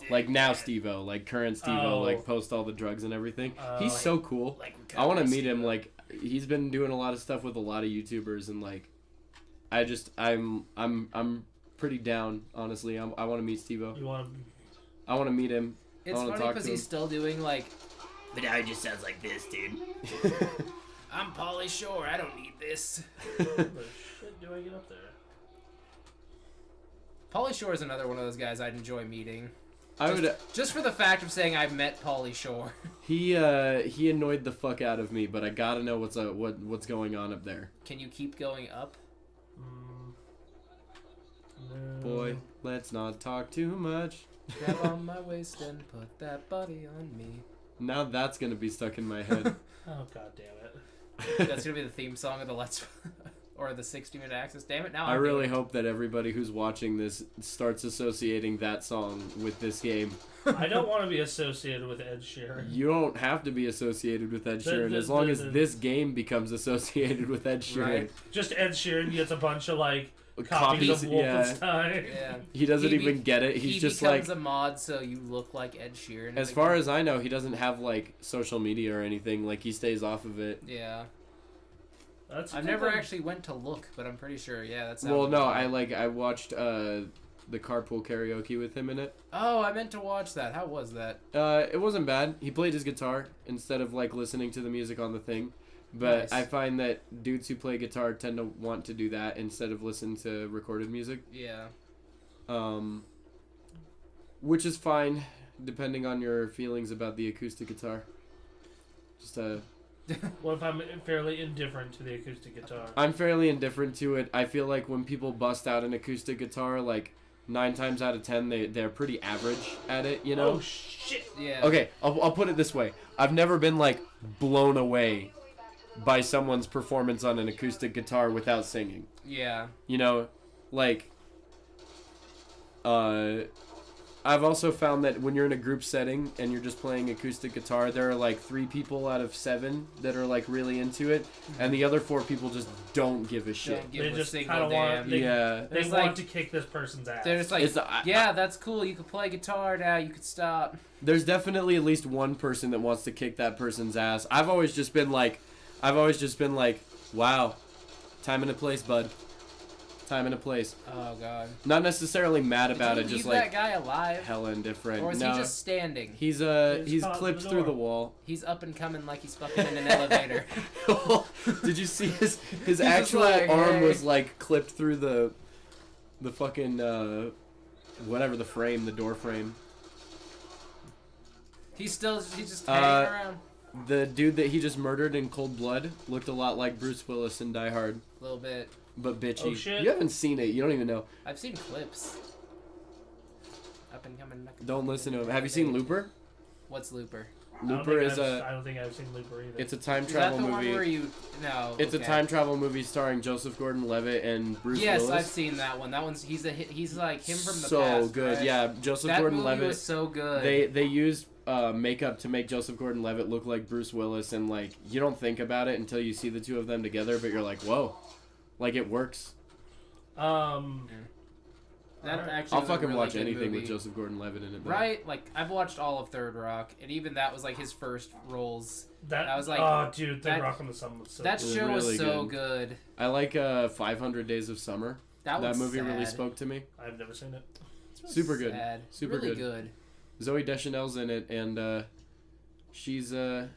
Speaker 3: Like now Steve-O, like current Steve-O,
Speaker 1: Oh.
Speaker 3: like post all the drugs and everything.
Speaker 1: Oh.
Speaker 3: He's so cool.
Speaker 4: Like
Speaker 3: I want to meet him. Like he's been doing a lot of stuff with a lot of YouTubers, and like I'm pretty down, honestly. I want to meet Steve-O.
Speaker 1: You want
Speaker 3: I want to meet him.
Speaker 2: It's
Speaker 3: I wanna
Speaker 2: funny
Speaker 3: talk
Speaker 2: because
Speaker 3: to
Speaker 2: he's
Speaker 3: him.
Speaker 2: still doing, like,
Speaker 4: But now he just sounds like this, dude.
Speaker 2: I'm Pauly Shore. I don't need this.
Speaker 1: the shit do I get up there?
Speaker 2: Pauly Shore is another one of those guys I'd enjoy meeting.
Speaker 3: I would.
Speaker 2: Just for the fact of saying I've met Pauly Shore.
Speaker 3: He annoyed the fuck out of me, but I gotta know what's going on up there.
Speaker 2: Can you keep going up?
Speaker 1: No.
Speaker 3: Boy, let's not talk too much.
Speaker 2: Grab on my waist and put that body on me.
Speaker 3: Now that's gonna be stuck in my head.
Speaker 1: Oh god damn it.
Speaker 2: That's gonna be the theme song of the Let's or the 60-minute access. Damn it! Now
Speaker 3: I
Speaker 2: I'm
Speaker 3: really
Speaker 2: doing it.
Speaker 3: hope that everybody who's watching this starts associating that song with this game.
Speaker 1: I don't want to be associated with Ed Sheeran.
Speaker 3: You don't have to be associated with Ed Sheeran as long as this game becomes associated with Ed Sheeran.
Speaker 2: Right.
Speaker 1: Just Ed Sheeran gets a bunch of like copies
Speaker 3: Copies,
Speaker 1: of
Speaker 3: yeah.
Speaker 1: Wolfenstein.
Speaker 2: Yeah.
Speaker 3: He doesn't
Speaker 2: He be-
Speaker 3: even get it. He's
Speaker 2: he
Speaker 3: just
Speaker 2: becomes
Speaker 3: like,
Speaker 2: a mod, so you look like Ed Sheeran.
Speaker 3: as far as I know, he doesn't have like social media or anything. Like he stays off of it.
Speaker 2: yeah. I've never actually went to look, but I'm pretty sure. Yeah, that's.
Speaker 3: Well, no, I watched the carpool karaoke with him in it.
Speaker 2: Oh, I meant to watch that. How was that?
Speaker 3: It wasn't bad. He played his guitar instead of like listening to the music on the thing. But
Speaker 2: Nice.
Speaker 3: I find that dudes who play guitar tend to want to do that instead of listen to recorded music.
Speaker 2: Yeah.
Speaker 3: Which is fine, depending on your feelings about the acoustic guitar. Just
Speaker 1: What if I'm fairly indifferent to the acoustic guitar?
Speaker 3: I'm fairly indifferent to it. I feel like when people bust out an acoustic guitar, like 9 times out of 10, they're pretty average at it. You know.
Speaker 1: Oh shit!
Speaker 2: Yeah.
Speaker 3: Okay, I'll put it this way. I've never been like blown away by someone's performance on an acoustic guitar without singing.
Speaker 2: Yeah.
Speaker 3: You know, like, I've also found that when you're in a group setting and you're just playing acoustic guitar, there are like 3 people out of 7 that are like really into it, and the other 4 people just don't give a shit.
Speaker 2: Don't give
Speaker 1: They
Speaker 2: a
Speaker 1: just
Speaker 2: single
Speaker 1: kind of want.
Speaker 2: damn.
Speaker 1: They,
Speaker 3: Yeah.
Speaker 1: they
Speaker 2: It's
Speaker 1: want
Speaker 2: like-
Speaker 1: to kick this person's ass.
Speaker 2: They're just like,
Speaker 3: It's-
Speaker 2: yeah, that's cool. You can play guitar now. You can stop.
Speaker 3: There's definitely at least one person that wants to kick that person's ass. I've always just been like, wow, time and a place, bud. Time and a place.
Speaker 2: Oh god.
Speaker 3: Not necessarily mad about
Speaker 2: Did
Speaker 3: it,
Speaker 2: you
Speaker 3: just
Speaker 2: leave
Speaker 3: like
Speaker 2: that guy alive,
Speaker 3: hella indifferent.
Speaker 2: or is
Speaker 3: No,
Speaker 2: he just standing?
Speaker 3: he's
Speaker 1: He's caught in
Speaker 3: clipped
Speaker 1: the
Speaker 3: through
Speaker 1: door.
Speaker 3: the wall.
Speaker 2: He's up and coming like he's fucking in an elevator.
Speaker 3: Did you see his
Speaker 2: just
Speaker 3: actual
Speaker 2: like,
Speaker 3: arm
Speaker 2: hey.
Speaker 3: was like clipped through the fucking whatever, the frame, the door frame.
Speaker 2: He's just hanging around.
Speaker 3: The dude that he just murdered in cold blood looked a lot like Bruce Willis in Die Hard,
Speaker 2: A little bit.
Speaker 3: but bitchy.
Speaker 1: Oh, shit.
Speaker 3: You haven't seen it. You don't even know.
Speaker 2: I've seen clips. Up and coming.
Speaker 3: Don't listen to him. Have you seen Looper?
Speaker 2: What's Looper?
Speaker 3: Looper is
Speaker 1: I don't think I've seen Looper either.
Speaker 3: it's a time
Speaker 2: Is that
Speaker 3: travel
Speaker 2: the one
Speaker 3: movie.
Speaker 2: where you? No.
Speaker 3: It's
Speaker 2: okay.
Speaker 3: a time travel movie starring Joseph Gordon-Levitt and Bruce
Speaker 2: Yes,
Speaker 3: Willis.
Speaker 2: I've seen that one. That one's he's like him from the
Speaker 3: so
Speaker 2: past.
Speaker 3: good.
Speaker 2: Right?
Speaker 3: Yeah, Joseph
Speaker 2: That movie
Speaker 3: Gordon-Levitt.
Speaker 2: was so good.
Speaker 3: They used makeup to make Joseph Gordon-Levitt look like Bruce Willis, and like you don't think about it until you see the two of them together, but you're like, whoa, like it works.
Speaker 2: That
Speaker 1: Alright.
Speaker 2: actually
Speaker 3: I'll
Speaker 2: was a
Speaker 3: fucking
Speaker 2: really
Speaker 3: watch
Speaker 2: good
Speaker 3: anything
Speaker 2: movie.
Speaker 3: with Joseph Gordon-Levitt in it. though.
Speaker 2: Right? Like I've watched all of Third Rock, and even that was like his first roles.
Speaker 1: that
Speaker 2: was like-
Speaker 1: oh, dude,
Speaker 2: that-
Speaker 1: the Rock on the Sun was so.
Speaker 2: That
Speaker 3: It was
Speaker 2: show was
Speaker 3: really
Speaker 2: so good.
Speaker 3: I like 500 Days of Summer.
Speaker 2: That
Speaker 3: That
Speaker 2: was
Speaker 3: movie really
Speaker 2: sad.
Speaker 3: spoke to me.
Speaker 1: I've never seen it.
Speaker 3: Super good.
Speaker 2: Sad.
Speaker 3: Super
Speaker 2: really
Speaker 3: good. Zoe Deschanel's in it, and she's a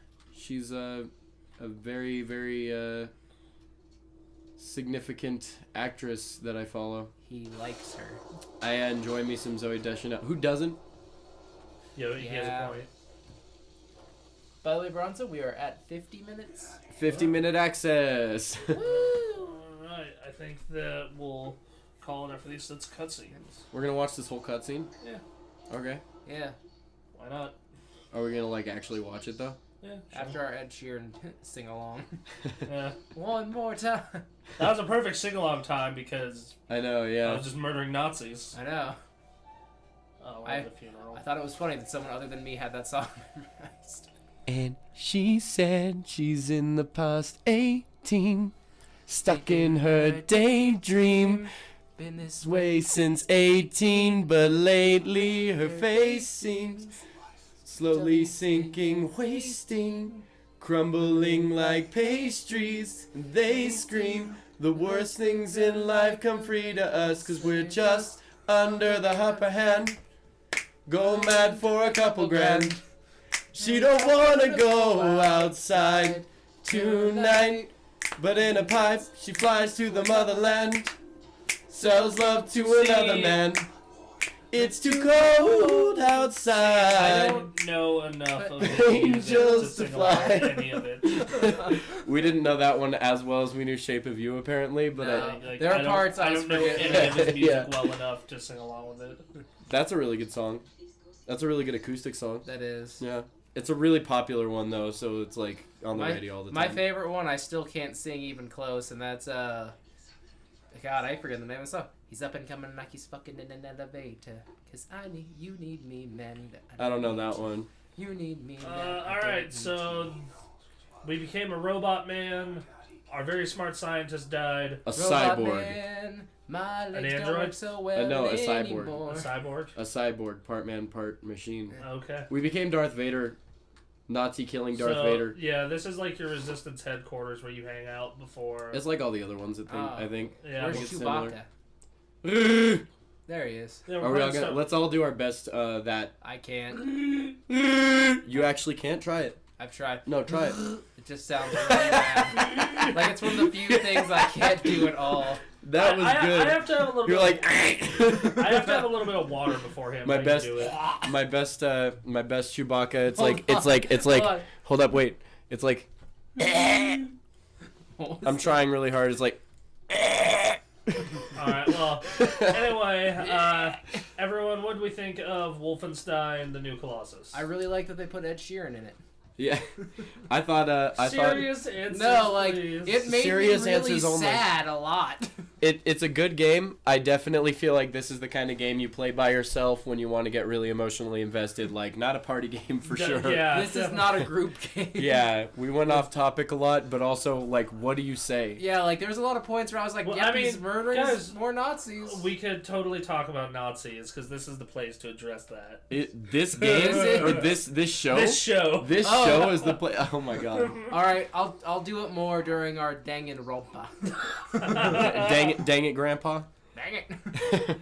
Speaker 3: very, very significant actress that I follow.
Speaker 2: He likes her.
Speaker 3: I enjoy me some Zoe Deschanel. Who doesn't?
Speaker 1: Yeah, he has
Speaker 2: Yeah.
Speaker 1: a point.
Speaker 2: By the way, Bronson, we are at 50 minutes.
Speaker 3: 50-minute access.
Speaker 2: Woo!
Speaker 1: Alright, I think that we'll call it after these cutscenes.
Speaker 3: We're gonna watch this whole cutscene.
Speaker 1: Yeah.
Speaker 3: Okay.
Speaker 2: Yeah.
Speaker 1: Why not?
Speaker 3: Are we gonna like actually watch it though?
Speaker 1: Yeah. Sure.
Speaker 2: After our Ed Sheeran sing along.
Speaker 1: Yeah.
Speaker 2: One more time.
Speaker 1: That was a perfect sing along time because
Speaker 3: I know.
Speaker 1: I
Speaker 3: Yeah.
Speaker 1: was just murdering Nazis.
Speaker 2: I know.
Speaker 1: Oh,
Speaker 2: I-
Speaker 1: the funeral.
Speaker 2: I thought it was funny that someone other than me had that song memorized.
Speaker 3: And she said she's in the past 18, stuck in her daydream.
Speaker 2: Been this
Speaker 3: Way since 18, but lately her face seems slowly sinking, wasting, crumbling like pastries. They scream, the worst things in life come free to us, 'cause we're just under the upper hand. Go mad for a couple grand. She don't wanna go outside tonight, but in a pipe she flies to the motherland. Sells love to another man. It's too cold
Speaker 1: I
Speaker 3: outside.
Speaker 1: don't know enough of
Speaker 3: But
Speaker 1: the music
Speaker 3: angels
Speaker 1: to
Speaker 3: to
Speaker 1: sing along
Speaker 3: fly.
Speaker 1: to any of it.
Speaker 3: We didn't know that one as well as we knew Shape of You, apparently, but
Speaker 2: No.
Speaker 1: Like,
Speaker 2: There are
Speaker 1: I don't-
Speaker 2: parts I
Speaker 1: I
Speaker 2: was
Speaker 1: don't know
Speaker 2: forgetting.
Speaker 1: any of his music
Speaker 3: Yeah.
Speaker 1: well enough to sing along with it.
Speaker 3: that's a really good song. That's a really good acoustic song.
Speaker 2: That is.
Speaker 3: Yeah. It's a really popular one, though, so it's like on the radio all the time.
Speaker 2: My favorite one, I still can't sing even close, and that's God, I forget the name of the song. He's up and coming like he's fucking in an elevator. 'Cause you need me, man.
Speaker 3: I don't know that one.
Speaker 2: You need me, man. I don't
Speaker 1: Alright,
Speaker 2: need
Speaker 1: so
Speaker 2: you.
Speaker 1: we became a robot man. Our very smart scientist died.
Speaker 3: A
Speaker 2: Robot
Speaker 3: cyborg.
Speaker 2: Man, my legs don't
Speaker 1: android?
Speaker 2: work so well
Speaker 3: No, a cyborg.
Speaker 2: anymore.
Speaker 1: A cyborg.
Speaker 3: A cyborg, part man, part machine.
Speaker 1: Okay.
Speaker 3: We became Darth Vader Nazi killing Darth
Speaker 1: So,
Speaker 3: Vader.
Speaker 1: Yeah, this is like your Resistance headquarters where you hang out before.
Speaker 3: It's like all the other ones. I think.
Speaker 1: Yeah,
Speaker 2: Where's
Speaker 3: it's
Speaker 2: Chewbacca?
Speaker 3: similar.
Speaker 2: There he is.
Speaker 1: Yeah,
Speaker 3: Are we all gonna, let's all do our best. That
Speaker 2: I can't.
Speaker 3: you actually can't try it.
Speaker 2: I've tried.
Speaker 3: No, try it.
Speaker 2: It just sounds really bad. Like it's one of the few things I can't do at all.
Speaker 3: That was good.
Speaker 1: I have to have a little
Speaker 3: You're
Speaker 1: bit.
Speaker 3: like.
Speaker 1: I have to have a little bit of water beforehand.
Speaker 3: My
Speaker 1: when
Speaker 3: best,
Speaker 1: You do it.
Speaker 3: my best Chewbacca. It's
Speaker 2: Hold
Speaker 3: like, it's
Speaker 2: on.
Speaker 3: like, it's like.
Speaker 2: Hold on.
Speaker 3: Hold up, wait. It's like. I'm trying really hard. It's like.
Speaker 1: All right. Well, anyway, everyone, what do we think of Wolfenstein: The New Colossus?
Speaker 2: I really like that they put Ed Sheeran in it.
Speaker 3: Yeah, I thought.
Speaker 1: Serious answers,
Speaker 2: No, like
Speaker 1: please.
Speaker 2: it made
Speaker 3: Serious
Speaker 2: me really
Speaker 3: answers only.
Speaker 2: sad a lot.
Speaker 3: It's a good game. I definitely feel like this is the kind of game you play by yourself when you want to get really emotionally invested. Like, not a party game for sure.
Speaker 1: Yeah,
Speaker 2: This is not a group game.
Speaker 3: Yeah, we went off topic a lot, but also, like, what do you say?
Speaker 2: Yeah, like there was a lot of points where I was like,
Speaker 1: Well,
Speaker 2: "Yep,
Speaker 1: I mean,
Speaker 2: he's murdering
Speaker 1: guys,
Speaker 2: more Nazis."
Speaker 1: We could totally talk about Nazis because this is the place to address that.
Speaker 3: This game
Speaker 2: Is it?
Speaker 3: or this show?
Speaker 1: This show.
Speaker 3: This
Speaker 2: Oh.
Speaker 3: show is the play. Oh my god!
Speaker 2: All right, I'll do it more during our Danganronpa.
Speaker 3: Dang it, Grandpa!
Speaker 2: Dang it!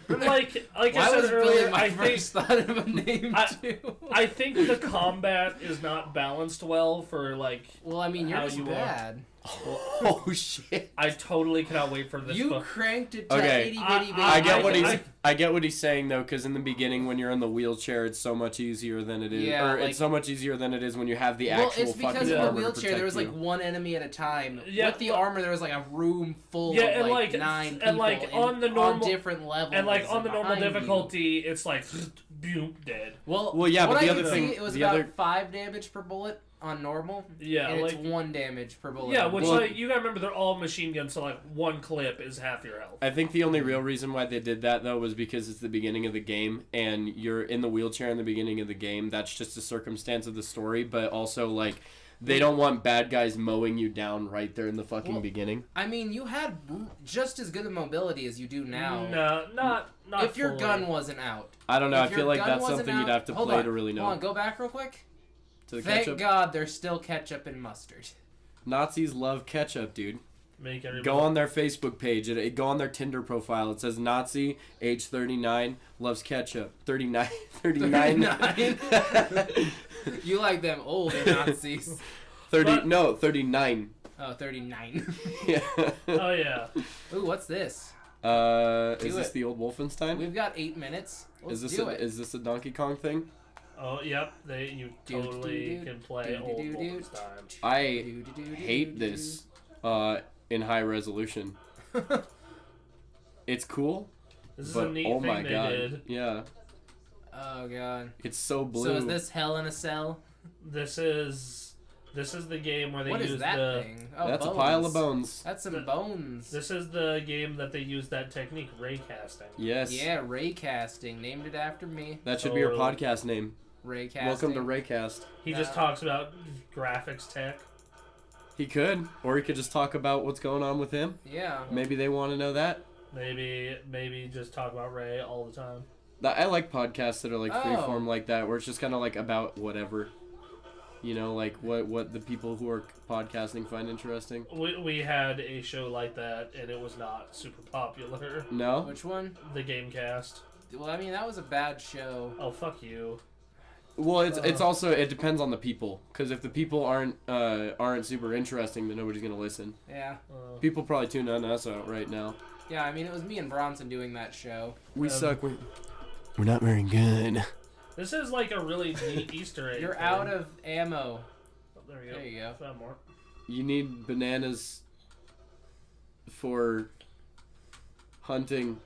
Speaker 1: Like I
Speaker 2: Why
Speaker 1: said
Speaker 2: was
Speaker 1: earlier,
Speaker 2: Billy my
Speaker 1: I think
Speaker 2: first thought of a name too?
Speaker 1: I think the combat is not balanced well for like.
Speaker 2: Well, I mean, you're
Speaker 1: How
Speaker 2: just
Speaker 1: you are.
Speaker 2: bad.
Speaker 3: Oh shit!
Speaker 1: I totally cannot wait for this.
Speaker 2: You
Speaker 1: book.
Speaker 2: cranked it to
Speaker 3: Okay.
Speaker 2: itty bitty baby.
Speaker 3: I get what
Speaker 1: I-
Speaker 3: he's. I get what he's saying though, because in the beginning, when you're in the wheelchair, it's so much easier than it is,
Speaker 2: Yeah,
Speaker 3: or
Speaker 2: like-
Speaker 3: it's so much easier than it is when you have the
Speaker 2: Well,
Speaker 3: actual
Speaker 2: it's because
Speaker 3: fucking
Speaker 2: in the
Speaker 3: armor to
Speaker 2: wheelchair there was
Speaker 3: protect
Speaker 2: like
Speaker 3: you.
Speaker 2: one enemy at a time.
Speaker 1: Yeah,
Speaker 2: With the
Speaker 1: well-
Speaker 2: armor, there was like a room full
Speaker 1: Yeah,
Speaker 2: of
Speaker 1: and,
Speaker 2: like
Speaker 1: like,
Speaker 2: 9 people.
Speaker 1: and, like, on the normal-
Speaker 2: on different levels.
Speaker 1: And like on the normal
Speaker 2: behind you.
Speaker 1: difficulty, it's like boom, dead.
Speaker 2: Well,
Speaker 3: yeah,
Speaker 2: what
Speaker 3: but the
Speaker 2: I
Speaker 3: other
Speaker 2: could
Speaker 3: thing-
Speaker 2: see, it was
Speaker 3: the
Speaker 2: about
Speaker 3: other-
Speaker 2: 5 damage per bullet on normal.
Speaker 1: Yeah,
Speaker 2: and
Speaker 1: like
Speaker 2: it's 1 damage per bullet.
Speaker 1: yeah,
Speaker 2: on
Speaker 1: which
Speaker 3: Well-
Speaker 1: like you gotta remember they're all machine guns, so like one clip is half your health.
Speaker 3: I think the only real reason why they did that though was because it's the beginning of the game and you're in the wheelchair in the beginning of the game. That's just a circumstance of the story, but also like they don't want bad guys mowing you down right there in the fucking
Speaker 2: Well,
Speaker 3: beginning.
Speaker 2: I mean, you had just as good a mobility as you do now.
Speaker 1: No, not
Speaker 2: If your
Speaker 1: fully.
Speaker 2: gun wasn't out.
Speaker 3: I don't know. I
Speaker 2: If your
Speaker 3: feel like
Speaker 2: gun
Speaker 3: that's
Speaker 2: wasn't
Speaker 3: something
Speaker 2: out-
Speaker 3: you'd have to
Speaker 2: Hold
Speaker 3: play
Speaker 2: on,
Speaker 3: to really know.
Speaker 2: Hold on, go back real quick.
Speaker 3: To the
Speaker 2: Thank
Speaker 3: ketchup.
Speaker 2: God there's still ketchup and mustard.
Speaker 3: Nazis love ketchup, dude.
Speaker 1: Make everybody
Speaker 3: Go on their Facebook page. Go on their Tinder profile. It says Nazi, age 39, loves ketchup. 39. 39.
Speaker 2: You like them older Nazis.
Speaker 3: 39.
Speaker 2: Oh, 39.
Speaker 3: Yeah.
Speaker 1: Oh yeah.
Speaker 2: Ooh, what's this?
Speaker 3: Is
Speaker 2: Do
Speaker 3: this
Speaker 2: it.
Speaker 3: the old Wolfenstein?
Speaker 2: We've got 8 minutes. Let's
Speaker 3: Is this
Speaker 2: do it.
Speaker 3: is this a Donkey Kong thing?
Speaker 1: Oh yep. You totally can play old Wolfenstein.
Speaker 3: I hate this in high resolution. It's cool,
Speaker 1: This is
Speaker 3: but
Speaker 1: a neat
Speaker 3: oh
Speaker 1: thing
Speaker 3: my
Speaker 1: they
Speaker 3: god,
Speaker 1: did.
Speaker 3: yeah,
Speaker 2: Oh god.
Speaker 3: it's so blue.
Speaker 2: So is this Hell in a Cell?
Speaker 1: This is the game where they
Speaker 2: What
Speaker 1: use
Speaker 2: is that
Speaker 1: the.
Speaker 2: thing? Oh,
Speaker 3: That's
Speaker 2: bones.
Speaker 3: a pile of bones.
Speaker 2: That's some
Speaker 1: The-
Speaker 2: bones.
Speaker 1: This is the game that they use that technique, ray casting.
Speaker 3: Yes.
Speaker 2: Yeah, ray casting. Named it after me.
Speaker 3: That should be your
Speaker 1: Totally.
Speaker 3: podcast name.
Speaker 2: Ray casting.
Speaker 3: Welcome to Raycast.
Speaker 1: He just
Speaker 2: No.
Speaker 1: talks about graphics tech.
Speaker 3: He could, or he could just talk about what's going on with him.
Speaker 2: Yeah.
Speaker 3: Maybe they want to know that.
Speaker 1: Maybe just talk about Ray all the time.
Speaker 3: I like podcasts that are like
Speaker 2: Oh.
Speaker 3: freeform like that, where it's just kind of like about whatever. You know, like what the people who are podcasting find interesting.
Speaker 1: We had a show like that, and it was not super popular.
Speaker 3: No?
Speaker 2: Which one?
Speaker 1: The Gamecast.
Speaker 2: Well, I mean, that was a bad show.
Speaker 1: Oh, fuck you.
Speaker 3: Well, it's also it depends on the people, because if the people aren't super interesting, then nobody's gonna listen.
Speaker 2: Yeah.
Speaker 3: People probably tune us out right now.
Speaker 2: Yeah, I mean, it was me and Bronson doing that show.
Speaker 3: We suck. We're not very good.
Speaker 1: This is like a really neat Easter egg.
Speaker 2: You're
Speaker 1: thing.
Speaker 2: out of ammo.
Speaker 1: Oh, there you go.
Speaker 2: There you go.
Speaker 1: Found more.
Speaker 3: You need bananas for hunting.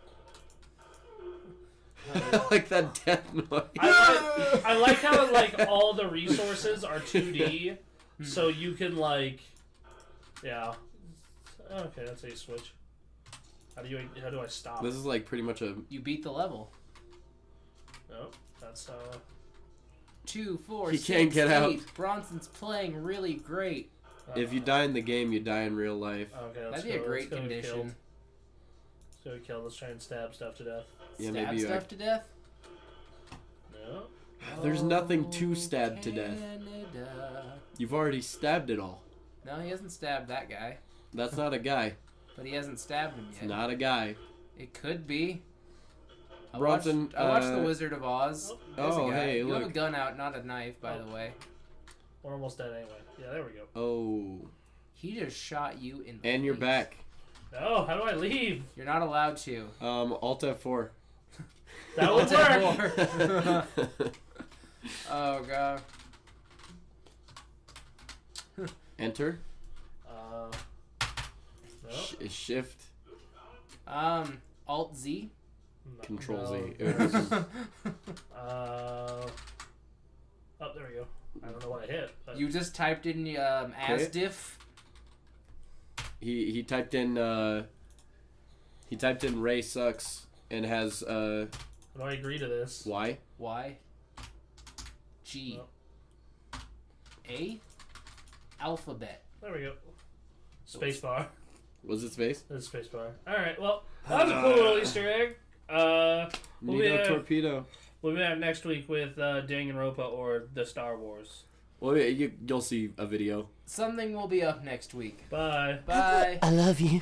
Speaker 3: I like that death noise.
Speaker 1: I like how like all the resources are 2D, so you can like, yeah. Okay, that's how you switch. How do I stop?
Speaker 3: This is like pretty much a.
Speaker 2: You beat the level.
Speaker 1: Oh, that's
Speaker 2: 2, 4,
Speaker 3: He
Speaker 2: 6,
Speaker 3: can't get
Speaker 2: 8.
Speaker 3: out.
Speaker 2: Bronson's playing really great.
Speaker 3: If you die in the game, you die in real life.
Speaker 1: Okay, let's
Speaker 2: That'd be
Speaker 1: go.
Speaker 2: a great
Speaker 1: Let's go get killed.
Speaker 2: condition.
Speaker 1: Let's go get killed. Let's try and stab stuff to death.
Speaker 3: Yeah,
Speaker 2: Stab
Speaker 3: maybe you
Speaker 2: stuff to death?
Speaker 1: No.
Speaker 3: There's nothing to stab to death.
Speaker 2: Canada.
Speaker 3: You've already stabbed it all.
Speaker 2: No, he hasn't stabbed that guy.
Speaker 3: That's not a guy.
Speaker 2: But he hasn't stabbed him
Speaker 3: It's
Speaker 2: yet.
Speaker 3: not a guy.
Speaker 2: It could be.
Speaker 3: Bronson,
Speaker 2: I watched The Wizard of Oz. There's
Speaker 3: Oh,
Speaker 2: a guy.
Speaker 3: hey,
Speaker 2: You have a
Speaker 3: look.
Speaker 2: gun out, not a knife, by the way.
Speaker 1: We're almost dead anyway. Yeah, there we go.
Speaker 3: Oh.
Speaker 2: He just shot you in the
Speaker 3: And you're
Speaker 2: face.
Speaker 3: back.
Speaker 1: Oh, how do I leave?
Speaker 2: You're not allowed to.
Speaker 3: Alt F4.
Speaker 1: That would work.
Speaker 2: Oh, God.
Speaker 3: Enter.
Speaker 1: No.
Speaker 3: Shift.
Speaker 2: Alt Z.
Speaker 1: No,
Speaker 3: Control
Speaker 1: no.
Speaker 3: Z.
Speaker 1: Oh, there we go. I don't know what I hit. But...
Speaker 2: You just typed in ASDIF.
Speaker 3: He typed in Ray sucks and has
Speaker 1: How do I agree to this?
Speaker 3: Y.
Speaker 2: Y. G.
Speaker 1: No.
Speaker 2: A. Alphabet.
Speaker 1: There we go. Spacebar.
Speaker 3: Was it space?
Speaker 1: This is spacebar. Alright, well, that was a cool little Easter egg. We'll be,
Speaker 3: Nito Torpedo.
Speaker 1: we'll be back next week with Danganronpa or the Star Wars.
Speaker 3: Well, yeah, you'll see a video.
Speaker 2: Something will be up next week.
Speaker 1: Bye.
Speaker 2: Bye.
Speaker 4: I love you.